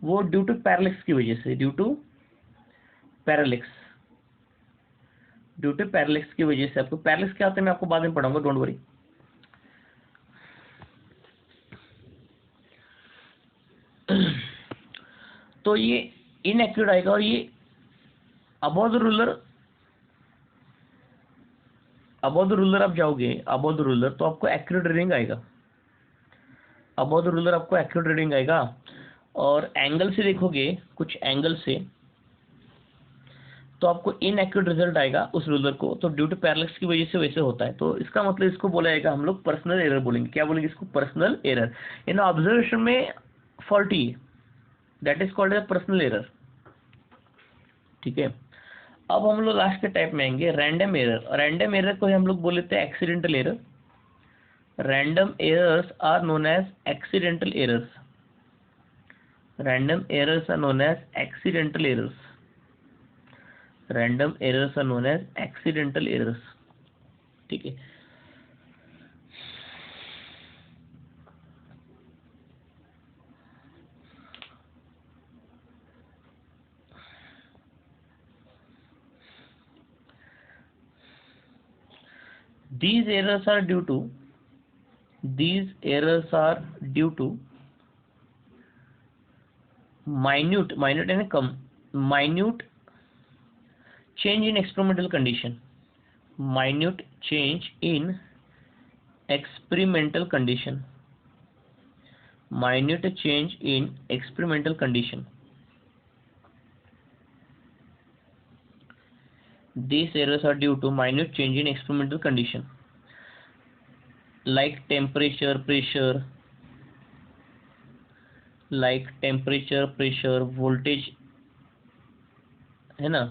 [SPEAKER 1] वो ड्यू टू पैरेलक्स की वजह से, ड्यू टू पैरेलक्स की वजह से। आपको पैरेलक्स क्या होता है मैं आपको बाद में पढ़ाऊंगा, डोंट वरी। तो ये इनएक्यूरेट आएगा, और ये अबव द रूलर आप जाओगे, अबव द रूलर तो आपको एक्यूरेट रीडिंग आएगा, अबव द रूलर आपको एक्यूरेट रीडिंग आएगा। और एंगल से देखोगे, कुछ एंगल से, तो आपको इनएक्यूरेट रिजल्ट आएगा उस रूलर को, तो ड्यू टू पैरेलक्स की वजह से वैसे होता है। तो इसका मतलब इसको बोला जाएगा, हम लोग पर्सनल एरर बोलेंगे। क्या बोलेंगे इसको, पर्सनल एरर। इन ऑब्जर्वेशन में faulty, that is called as personal error, ठीक है। अब हम लोग लास्ट के टाइप में आएंगे, रैंडम एरर। रैंडम एरर को हम लोग बोल लेते हैं accidental error. Random errors are known as accidental errors. Random errors are known as accidental errors. Random errors are known as accidental errors. ठीक है। These errors are due to minute यानी कम, minute change in experimental condition, minute change in experimental condition, minute change in experimental condition. These errors are due to minute change in experimental condition like temperature, pressure, voltage, है ना,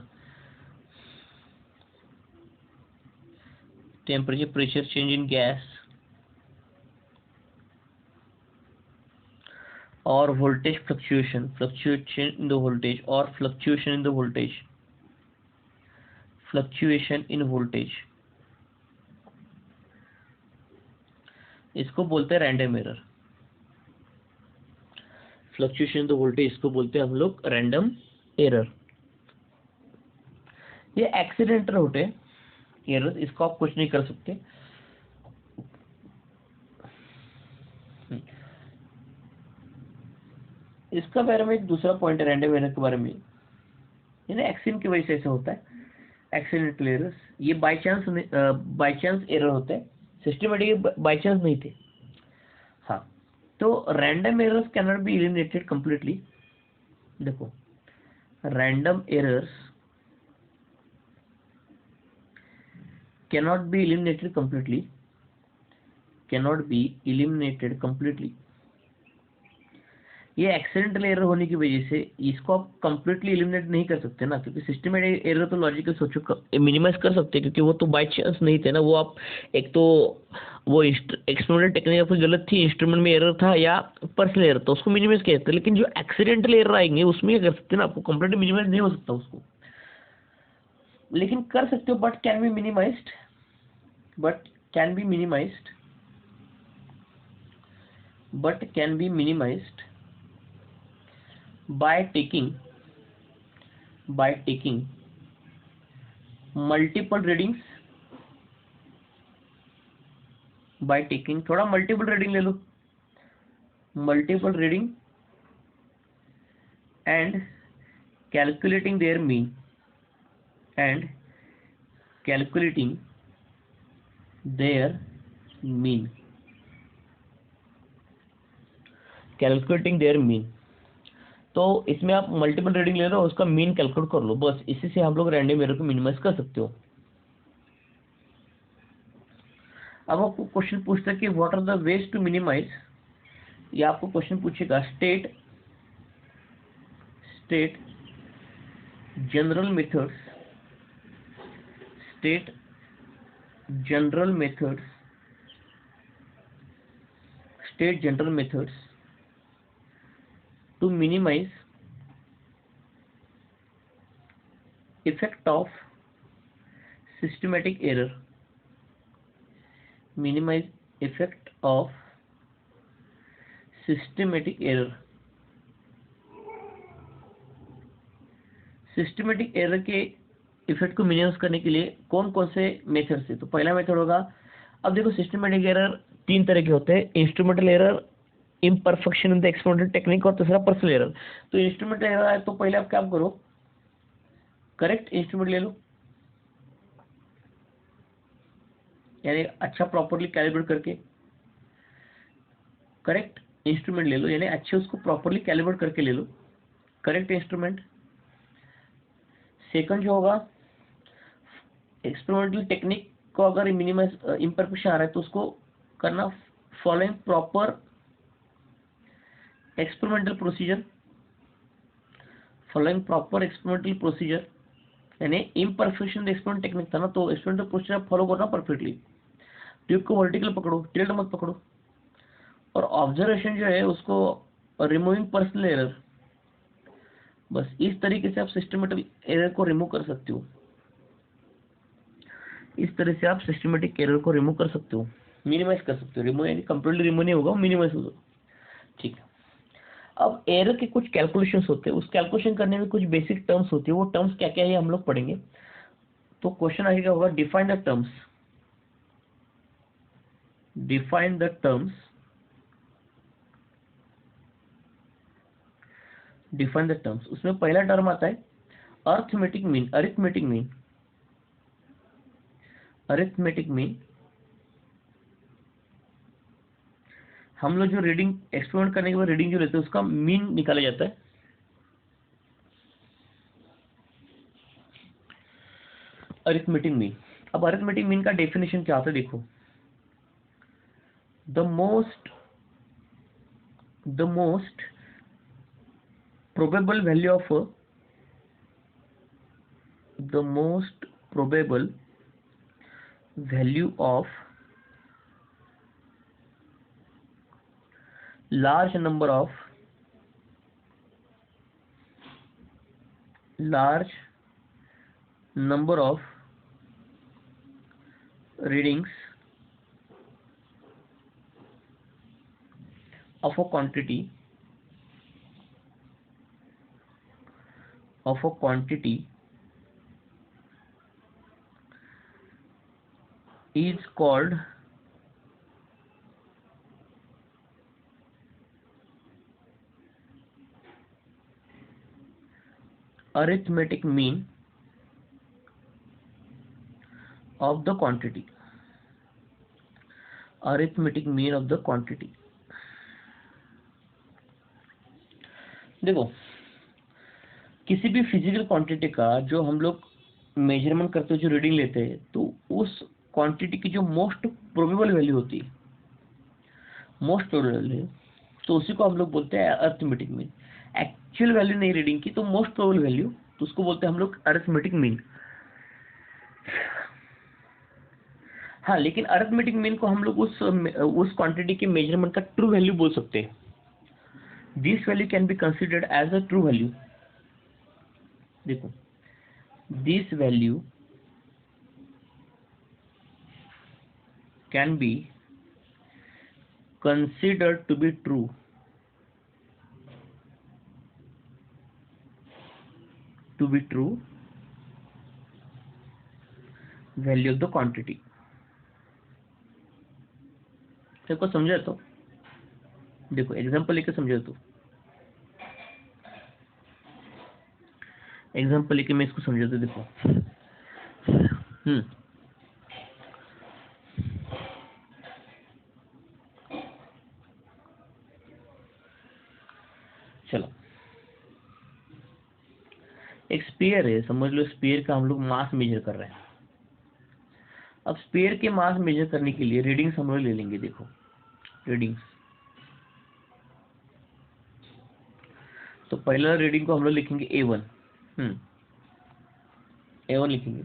[SPEAKER 1] temperature, pressure, change in gas, or voltage fluctuation in the voltage, or fluctuation in voltage, इसको बोलते हैं random error. Fluctuation in the voltage इसको बोलते हैं हम लोग रैंडम एरर। ये एक्सीडेंटल होते एरर, इसको आप कुछ नहीं कर सकते। इसका बारे में एक दूसरा पॉइंट है रैंडम एरर के बारे में, यानी एक्सीडेंट की वजह से ऐसा होता है। एक्सीडेंटल एरर्स ये बाय चांस एरर होता है, सिस्टमेटिक बाय चांस नहीं थे। हाँ, तो random errors can not be eliminated completely. देखो, random errors cannot be eliminated completely। ये एक्सीडेंटल एरर होने की वजह से इसको आप कंप्लीटली एलिमिनेट नहीं कर सकते ना, क्योंकि सिस्टमेटिक एरर तो लॉजिकल सोचो मिनिमाइज कर सकते हैं, क्योंकि वो तो बाय चांस नहीं थे ना। वो आप एक तो वो एक्सपेरिमेंटल टेक्निक आपकी गलत थी, इंस्ट्रूमेंट में एरर था या पर्सनल एरर था, उसको मिनिमाइज किया जाता है। लेकिन जो एक्सीडेंटल एरर आएंगे उसमें क्या कर सकते हैं ना, आपको कंप्लीटली मिनिमाइज नहीं हो सकता उसको, लेकिन कर सकते हो, but can be minimized, by taking multiple readings, थोड़ा मल्टीपल रीडिंग ले लो, multiple reading and calculating their mean, तो इसमें आप मल्टीपल रीडिंग ले लो, उसका मीन कैलकुलेट कर लो, बस इसी से हम लोग रैंडम एरर को मिनिमाइज कर सकते हो। अब आपको क्वेश्चन पूछता है कि what are the ways to minimize, या आपको क्वेश्चन पूछेगा state general methods to minimize effect of systematic error, systematic error के इफेक्ट को मिनिमाइज करने के लिए कौन कौन से मेथड से। तो पहला मेथड होगा, अब देखो सिस्टमेटिक एरर तीन तरह के होते हैं, instrumental error, imperfection in the experimental technique, और तीसरा पर्सनल एरर। तो इंस्ट्रूमेंटल एरर है तो पहले आप क्या करो, करेक्ट इंस्ट्रूमेंट ले लो, यानी अच्छा प्रॉपरली कैलिब्रेट करके करेक्ट इंस्ट्रूमेंट ले लो, यानी अच्छे उसको प्रॉपरली कैलिब्रेट करके ले लो करेक्ट इंस्ट्रूमेंट। सेकंड जो होगा, एक्सपेरिमेंटल टेक्निक को अगर मिनिमाइज इम्परफेक्शन आ रहा है तो उसको करना फॉलोइंग प्रॉपर एक्सपेरिमेंटल प्रोसीजर, यानी इम्परफेक्शन एक्सपेरिमेंट टेक्निक था ना, तो एक्सपेरिमेंट प्रोसीजर फॉलो करना परफेक्टली। ट्यूब को वर्टिकल पकड़ो, टिल्ट मत पकड़ो, और ऑब्जर्वेशन जो है उसको रिमूविंग पर्सनल एरर, बस इस तरीके से आप सिस्टमेटिक एरर को रिमूव कर सकते हो। इस तरह से आप सिस्टमेटिक एरर को रिमूव कर सकते हो, मिनिमाइज कर सकते हो। रिमूव यानी कंप्लीटली रिमूव नहीं होगा, मिनिमाइज होगा। ठीक है, अब एरर के कुछ कैलकुलेशंस होते हैं, उस कैलकुलेशन करने में कुछ बेसिक टर्म्स होती है, वो टर्म्स क्या क्या है हम लोग पढ़ेंगे। तो क्वेश्चन आगे क्या होगा, define the terms, define the terms, define the terms. उसमें पहला टर्म आता है arithmetic mean, arithmetic mean, arithmetic mean. हम लोग जो रीडिंग एक्सपेरिमेंट करने के बाद रीडिंग जो लेते हैं उसका मीन निकाला जाता है। Arithmetic mean. अब अरिथमेटिक मीन का डेफिनेशन क्या होता है देखो, the most probable value of the most probable value of large number of readings of a quantity is called arithmetic mean of the quantity, arithmetic mean of the quantity। देखो, किसी भी physical quantity का जो हम लोग measurement करते हैं, जो रीडिंग लेते हैं, तो उस क्वांटिटी की जो मोस्ट प्रोबेबल वैल्यू होती है, मोस्ट प्रोबेबल वैल्यू, तो उसी को हम लोग बोलते हैं अरिथमेटिक मीन। एक्चुअल वैल्यू नहीं रीडिंग की, तो मोस्ट प्रोबेबल वैल्यू, तो उसको बोलते हैं हम लोग अरिथमेटिक मीन। हाँ, लेकिन अरिथमेटिक मीन को हम लोग उस क्वांटिटी के मेजरमेंट का ट्रू वैल्यू बोल सकते हैं। This value can be considered as a true value. देखो, this value can be considered to be true value of the quantity। देखो समझे तो, देखो एग्जांपल लेके समझे तो, एग्जांपल लेके मैं इसको समझा तो देखो, चलो एक स्फीयर है, समझ लो स्फीयर का हम लोग मास मेजर कर रहे हैं। अब स्फीयर के मास मेजर करने के लिए रीडिंग्स हम लोग ले लेंगे। देखो रीडिंग्स, तो पहला रीडिंग को हम लोग लिखेंगे A1, A1 लिखेंगे।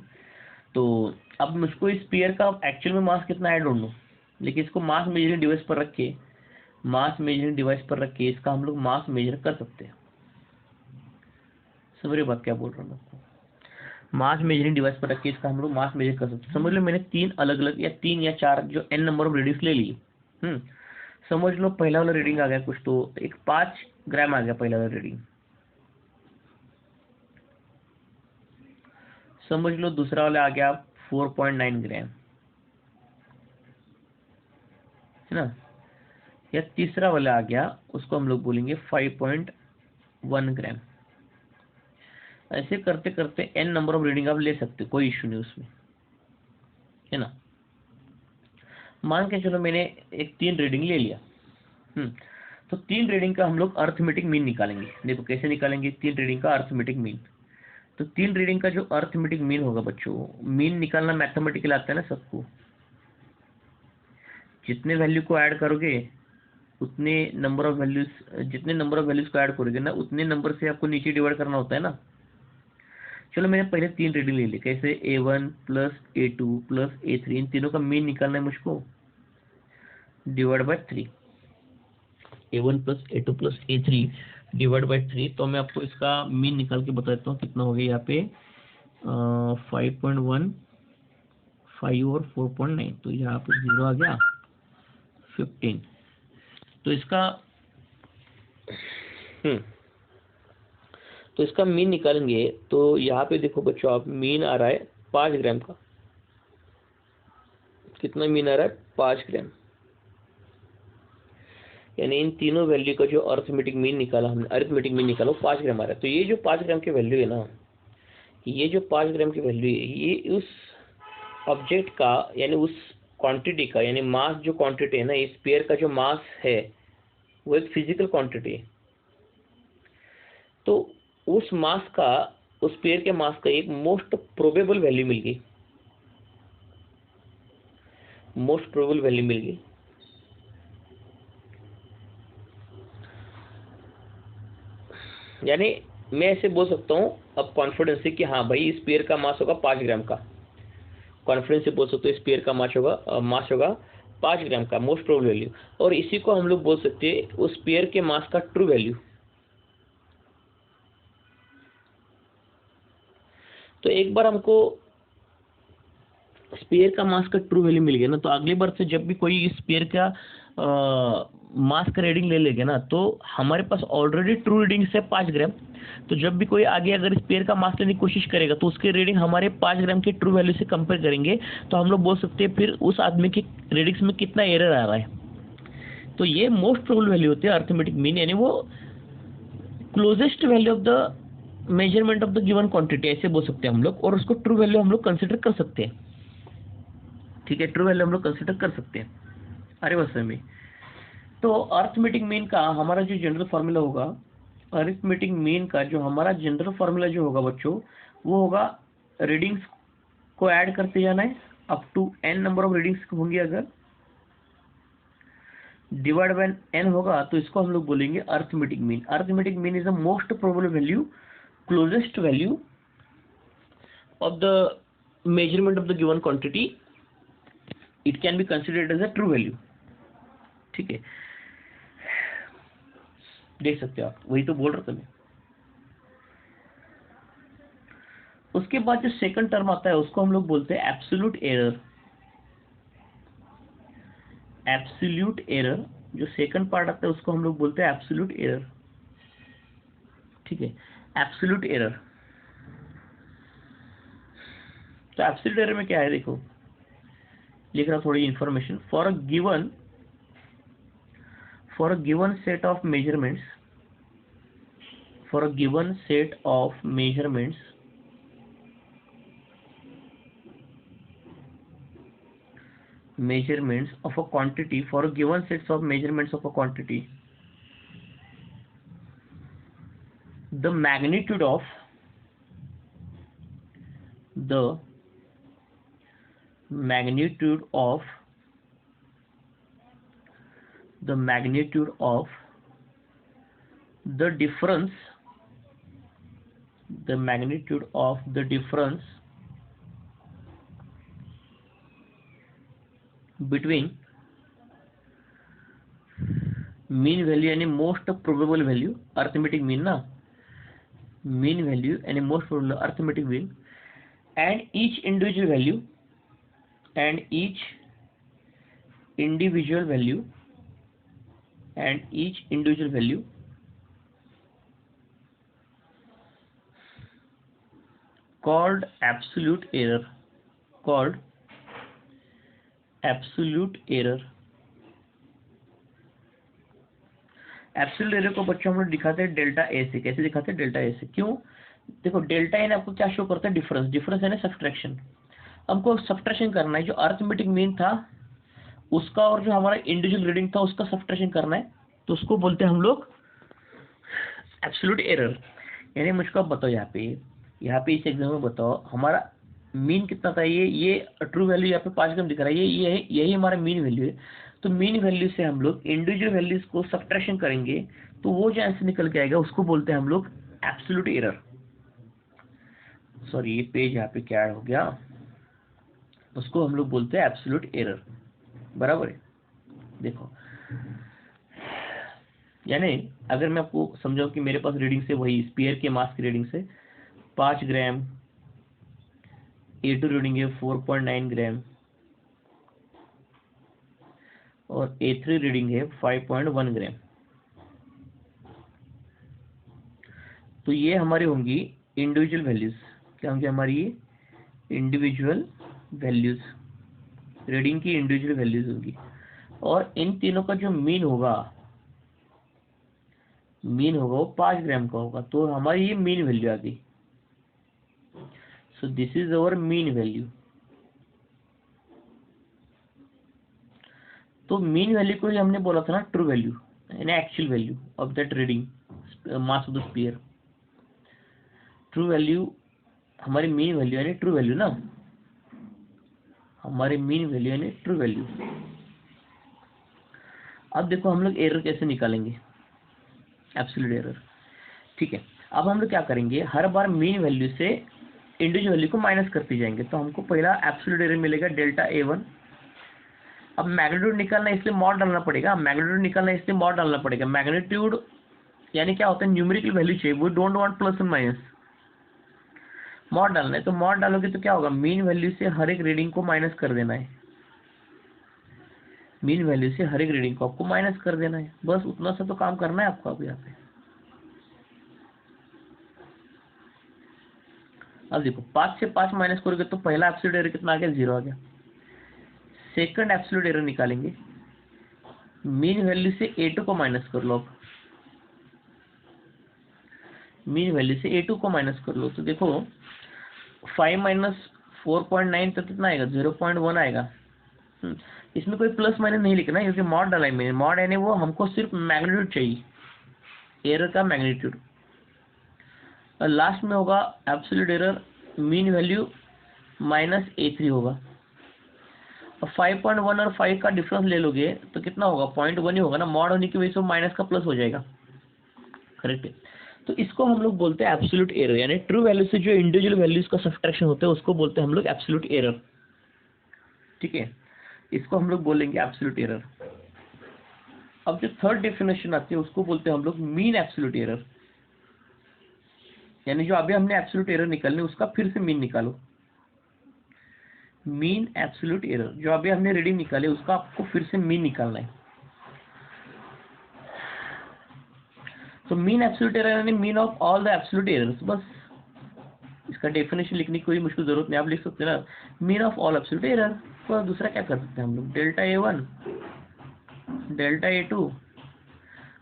[SPEAKER 1] तो अब मुझको इस स्फीयर का एक्चुअल में मास कितना है डोंट नो, लेकिन इसको मास मेजरिंग डिवाइस पर रख के, इसका हम लोग मास मेजर कर सकते हैं। समझ रहे बात क्या बोल रहा हूँ आपको, मास मेजरिंग डिवाइस पर रख के इसका हम लोग मास मेजर कर सकते हैं। समझ लो मैंने 3 अलग अलग या 3 या 4 जो n नंबर ऑफ रीडिंग्स ले ली। समझ लो पहला वाला रीडिंग आ गया कुछ, तो एक 5 ग्राम आ गया पहला वाला रीडिंग। समझ लो दूसरा वाला आ गया 4.9 ग्राम, है ना, या तीसरा वाला आ गया, उसको हम लोग बोलेंगे 5.1 ग्राम। ऐसे करते करते n नंबर ऑफ रीडिंग आप ले सकते हो, कोई इश्यू नहीं उसमें, है ना। मान के चलो मैंने एक 3 रीडिंग ले लिया, तो 3 रीडिंग का हम लोग अरिथमेटिक मीन निकालेंगे। देखो कैसे निकालेंगे 3 रीडिंग का अरिथमेटिक मीन। तो 3 रीडिंग का जो अरिथमेटिक मीन होगा बच्चों, मीन निकालना मैथमेटिकल आता है ना सबको, जितने वैल्यू को ऐड करोगे उतने नंबर ऑफ वैल्यूज, जितने नंबर ऑफ वैल्यूज को ऐड करोगे ना, उतने नंबर से आपको नीचे डिवाइड करना होता है ना। चलो मैंने पहले 3 रीडिंग ले ली, कैसे A1 plus A2 plus A3, इन तीनों का मीन निकालना है मुझको, divide by 3, A1 plus A2 plus A3 divide by 3। तो मैं आपको इसका मीन निकाल के बता देता हूँ कितना हो गया यहाँ पे, 5.1, 5 और 4.9, तो यहाँ पे 0 आ गया, 15। तो इसका मीन निकालेंगे तो यहाँ पे देखो बच्चों, आप मीन आ रहा है 5 ग्राम का। कितना मीन आ रहा है? 5 ग्राम। यानी इन तीनों वैल्यू का जो अरिथमेटिक मीन निकाला हमने, अरिथमेटिक मीन निकाला 5 ग्राम आ रहा है। तो ये जो 5 ग्राम की वैल्यू है ना, ये जो 5 ग्राम की वैल्यू है, ये उस ऑब्जेक्ट का यानी उस क्वांटिटी का, यानी मास जो क्वांटिटी है ना, इस पेयर का जो मास है वो एक फिजिकल क्वांटिटी है। तो उस मास का, उस पेयर के मास का एक मोस्ट प्रोबेबल वैल्यू मिल गई, मोस्ट प्रोबेबल वैल्यू मिल गई। यानी मैं ऐसे बोल सकता हूं अब कॉन्फिडेंस से कि हाँ भाई इस पेयर का मास होगा 5 ग्राम का, कॉन्फिडेंस से बोल सकते हो इस पेयर का मास होगा 5 ग्राम का, मोस्ट प्रोबेबल वैल्यू। और इसी को हम लोग बोल सकते हैं उस पेयर के मास का ट्रू वैल्यू। तो एक बार हमको स्पेयर का मास का ट्रू वैल्यू मिल गया ना, तो अगली बार से जब भी कोई स्पेयर का मास का रीडिंग ले लेगा ना, तो हमारे पास ऑलरेडी ट्रू रीडिंग से 5 ग्राम। तो जब भी कोई आगे अगर स्पेयर का मास लेने की कोशिश करेगा तो उसके रीडिंग हमारे 5 ग्राम के ट्रू वैल्यू से कंपेयर करेंगे, तो हम लोग बोल सकते हैं फिर उस आदमी की रीडिंग्स में कितना एरर आ रहा है। तो ये मोस्ट प्रोबेबल वैल्यू होती है अरिथमेटिक मीन, यानी वो closest value of the measurement of the given quantity, ऐसे बोल सकते हैं हम लोग। और उसको ट्रू वैल्यू हम लोग कंसिडर कर सकते हैं। ठीक है, ट्रू वैल्यू हम लोग कंसिडर कर सकते हैं। अरे बस में तो अरिथमेटिक मीन का हमारा जो जनरल फार्मूला होगा, अरिथमेटिक मीन का जो हमारा जनरल फार्मूला जो होगा बच्चों, वो होगा रीडिंग्स को ऐड करते जाना है up to n number of readings होंगे, अगर डिवाइड बाय n होगा तो इसको हम लोग बोलेंगे arithmetic mean. Arithmetic mean is the most probable value, closest value of the measurement of the given quantity, it can be considered as a true value. ठीक है, देख सकते हो आप, वही तो बोल रहा था मैं। उसके बाद जो सेकंड टर्म आता है उसको हम लोग बोलते हैं एब्सोल्यूट एरर। एब्सोल्यूट एरर, जो सेकंड पार्ट आता है उसको हम लोग बोलते हैं एब्सोल्यूट एरर। ठीक है, एब्सोल्यूट एरर। तो एब्सोल्यूट एरर में क्या है, देखो लिख रहा थोड़ी information. For a given set of measurements, for a given set of measurements of a quantity, for a given sets of measurements of a quantity, the magnitude of the difference between mean value and most probable value, arithmetic mean ना, mean value and most probable arithmetic mean, and each individual value called absolute error, absolute error को बच्चों हम लोग दिखाते हैं delta A से। कैसे दिखाते हैं? डेल्टा ए से। क्यों? देखो डेल्टा ए ने आपको क्या शो करता है? डिफरेंस यानी सब्ट्रैक्शन। हमको सब्ट्रैक्शन करना है, जो अरिथमेटिक मीन था उसका और जो हमारा इंडिविजुअल रीडिंग था उसका सब्ट्रैक्शन करना है, तो उसको बोलते हैं हम लोग एब्सोल्यूट एरर। यानी मुझको आप बताओ, यहाँ पे इस एग्जाम में बताओ हमारा मीन कितना था। ये ट्रू वैल्यू यहाँ पे 5 ग्राम दिख रहा है, यही हमारा मीन वैल्यू है। तो मीन वैल्यू से हम लोग इंडिविजुअल वैल्यूज को सब्ट्रैक्शन करेंगे, तो वो जो आंसर निकल के आएगा उसको बोलते हैं हम लोग एब्सोल्यूट एरर। सॉरी ये पेज यहाँ पे क्या ऐड हो गया, उसको हम लोग बोलते हैं एब्सोल्यूट एरर, बराबर है। देखो यानी अगर मैं आपको समझाऊं कि मेरे पास रीडिंग से वही स्पीयर के मास की रीडिंग से 5 ग्राम, A2 रीडिंग है 4.9 ग्राम और A3 रीडिंग है 5.1 ग्राम, तो ये हमारी होंगी इंडिविजुअल वैल्यूज। क्या होंगी हमारी ये इंडिविजुअल वैल्यूज, रीडिंग की इंडिविजुअल वैल्यूज होगी। और इन तीनों का जो मीन होगा वो 5 ग्राम का होगा, तो हमारी ये मीन वैल्यू आ गई। So this is our mean value. तो मीन वैल्यू को ही हमने बोला था ना ट्रू वैल्यू, यानी actual value of that reading mass of the sphere. True value हमारी मीन वैल्यू यानी ट्रू वैल्यू ना, हमारी मीन वैल्यू यानी ट्रू वैल्यू। अब देखो हम लोग एरर कैसे निकालेंगे, एब्सोल्यूट एरर। ठीक है, अब हम लोग क्या करेंगे, हर बार मीन वैल्यू से इंडिविजुअल वैल्यू को माइनस करते जाएंगे। तो हमको पहला एब्सोल्यूट एरर मिलेगा डेल्टा A1। अब मैग्नीट्यूड निकालना है इसलिए मॉड डालना पड़ेगा, मैग्नीट्यूड निकालना है इसलिए मॉड डालना पड़ेगा। मैग्नीट्यूड यानी क्या होता है, न्यूमेरिकल वैल्यू चाहिए, we don't want plus and minus, mod डालना है। तो मॉड डालोगे तो क्या होगा, मीन वैल्यू से हर एक रीडिंग को माइनस कर देना है, मीन वैल्यू से हर एक रीडिंग को आपको माइनस कर देना है, बस उतना सा तो काम करना है आपको। अब यहाँ पे अब देखो 5 से 5 माइनस करोगे तो पहला एब्सोल्यूट एरर कितना आ गया, 0 आ गया। सेकंड एब्सोल्यूट एरर निकालेंगे, मीन वैल्यू से A2 को माइनस कर लो। अब मीन वैल्यू से A2 को माइनस कर लो तो देखो 5 माइनस 4.9 तो कितना आएगा, 0.1 आएगा। इसमें कोई प्लस माइनस नहीं लिखना क्योंकि मॉड डाला है मैंने, मॉड यानी वो हमको सिर्फ मैग्नीट्यूड चाहिए, एरर का मैग्नीट्यूड। और लास्ट में होगा absolute error, mean value minus A3 होगा। और 5.1 और 5 का डिफरेंस ले लोगे तो कितना होगा, 0.1 ही होगा ना, मॉड होने की वजह से माइनस का प्लस हो जाएगा, करेक्ट है। तो इसको हम लोग बोलते हैं एब्सोल्यूट एरर, यानी ट्रू वैल्यू से जो इंडिविजुअल वैल्यूज का सब्ट्रैक्शन होता है उसको बोलते हैं हम लोग एब्सोल्यूट एरर। ठीक है, इसको हम लोग बोलेंगे एब्सोल्यूट एरर। अब जो थर्ड डेफिनेशन आती है उसको बोलते हैं हम लोग मीन एब्सोल्यूट एरर, यानी जो अभी हमने एब्सोल्यूट एरर निकालने उसका फिर से मीन निकालो। मीन एब्सोल्यूट एरर, जो अभी हमने रीडिंग निकाले उसका आपको फिर से मीन निकालना है। तो मीन एब्सोल्यूट एरर यानी mean of all the absolute errors, बस इसका डेफिनेशन लिखने की कोई मुश्किल जरूरत नहीं, आप लिख सकते हैं ना, mean of all absolute error. तो दूसरा क्या कर सकते हैं हम लोग, delta A1 delta A2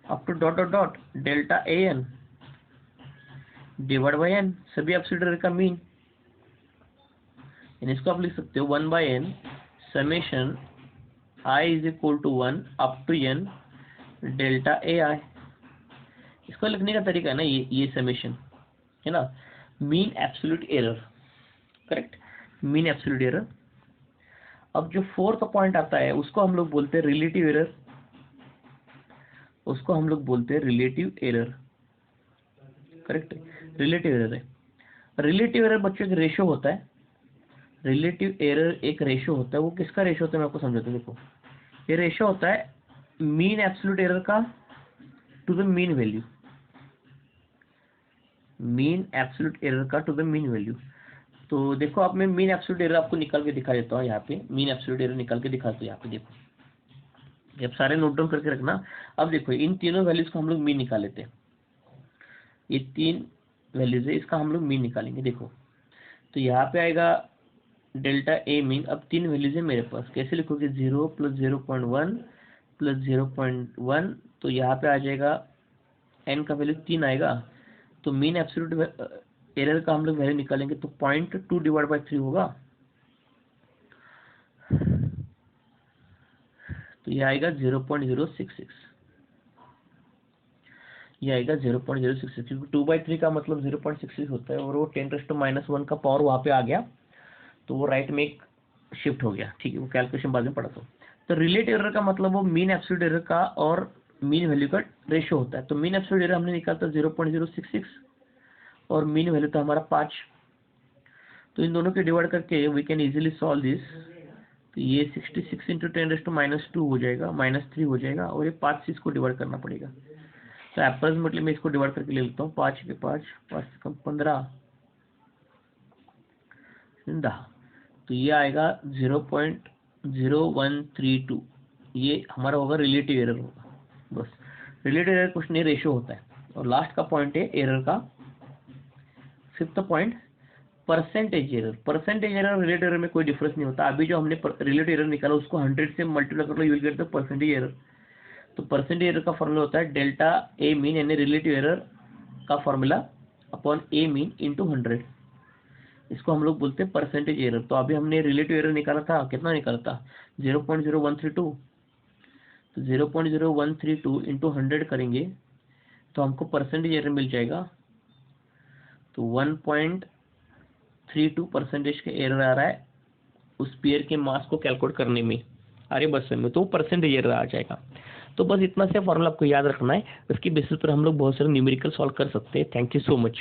[SPEAKER 1] up to dot dot dot delta AN divide by n, सभी एब्सोल्यूट एरर का मीन। इसको आप लिख सकते हो 1/n summation I is equal to 1 up to n delta AI। इसको लिखने का तरीका है ना ये समेशन है ना, mean absolute error, correct, mean absolute error. अब जो फोर्थ पॉइंट आता है उसको हम लोग बोलते हैं रिलेटिव एरर, उसको हम लोग बोलते हैं relative error, correct, relative error है। रिलेटिव एरर बच्चों एक रेशो होता है, रिलेटिव एरर एक रेशो होता है। वो किसका रेशो होता है मैं आपको समझाता हूँ। देखो ये रेशो होता है मीन एब्सोल्यूट एरर का to the mean value, mean absolute error का टू द मीन वैल्यू। तो देखो अब मैं मीन एब्सोल्यूट एरर आपको निकाल के दिखा देता हूँ, यहाँ पे मीन एब्सोल्यूट एरर निकाल के दिखाता हूँ। यहाँ पे देखो, जब सारे नोट डाउन करके रखना। अब देखो इन तीनों वैल्यूज को हम लोग मीन निकाल लेते हैं, ये 3 वैल्यूज है, इसका हम लोग मीन निकालेंगे। देखो तो यहाँ पे आएगा डेल्टा A मीन। अब 3 वैल्यूज है मेरे पास, कैसे लिखोगे, 0 प्लस 0.1 प्लस 0.1, तो यहाँ पे आ जाएगा n का वैल्यू 3 आएगा। तो मीन एब्सोल्यूट एरर का हम लोग वैल्यू निकालेंगे तो 0.2 डिवाइड बाई 3 होगा, तो ये आएगा 0.066, ये आएगा 0.066, क्योंकि 2/3 का मतलब 0.66 होता है और वो 10⁻⁻1 का पावर वहाँ पे आ गया, तो वो राइट में एक शिफ्ट हो गया। ठीक है, वो कैलकुलेशन बाद में पढ़ाता हूँ। तो रिलेटिव एरर का मतलब वो मीन एब्सोल्यूट एरर का और मीन वैल्यू का रेशो होता है। तो मीन एब्सोल्यूट एरर हमने निकाला था 0.066 और मीन वैल्यू था हमारा 5। तो इन दोनों के डिवाइड करके we can easily solve this. तो ये 66 इंटू 10⁻² हो जाएगा, -3 हो जाएगा, और ये 5 से इसको डिवाइड करना पड़ेगा। तो अप्रोक्सीमेटली मैं इसको डिवाइड करके ले लेता हूँ, 5 के 5 से कम 15 10। तो ये आएगा 0.0132। ये हमारा होगा रिलेटिव एरर होगा। बस रिलेटिव एरर कुछ नहीं, रेशो होता है। और लास्ट का पॉइंट है एरर का, 5th point percentage error. Percentage error relative error में कोई डिफरेंस नहीं होता। अभी जो हमने रिलेटिव एरर निकाला उसको 100 से मल्टीप्लाई कर लो, you will get the percentage error. तो परसेंटेज एरर का फॉर्मूला होता है डेल्टा ए मीन, यानी रिलेटिव एरर का formula upon A mean into 100। इसको हम लोग बोलते हैं परसेंटेज एरर। तो अभी हमने रिलेटिव एरर निकाला था, कितना निकाला था 0.0132। तो 0.0132 इंटू 100 करेंगे तो हमको परसेंटेज एरर मिल जाएगा। तो 1.32 परसेंटेज का एरर आ रहा है उस पेयर के मास को कैलकुलेट करने में, अरे बस में, तो परसेंटेज एरर आ जाएगा। तो बस इतना से फॉर्मूला आपको याद रखना है, उसकी बेसिस पर हम लोग बहुत सारे न्यूमेरिकल सॉल्व कर सकते हैं। Thank you so much.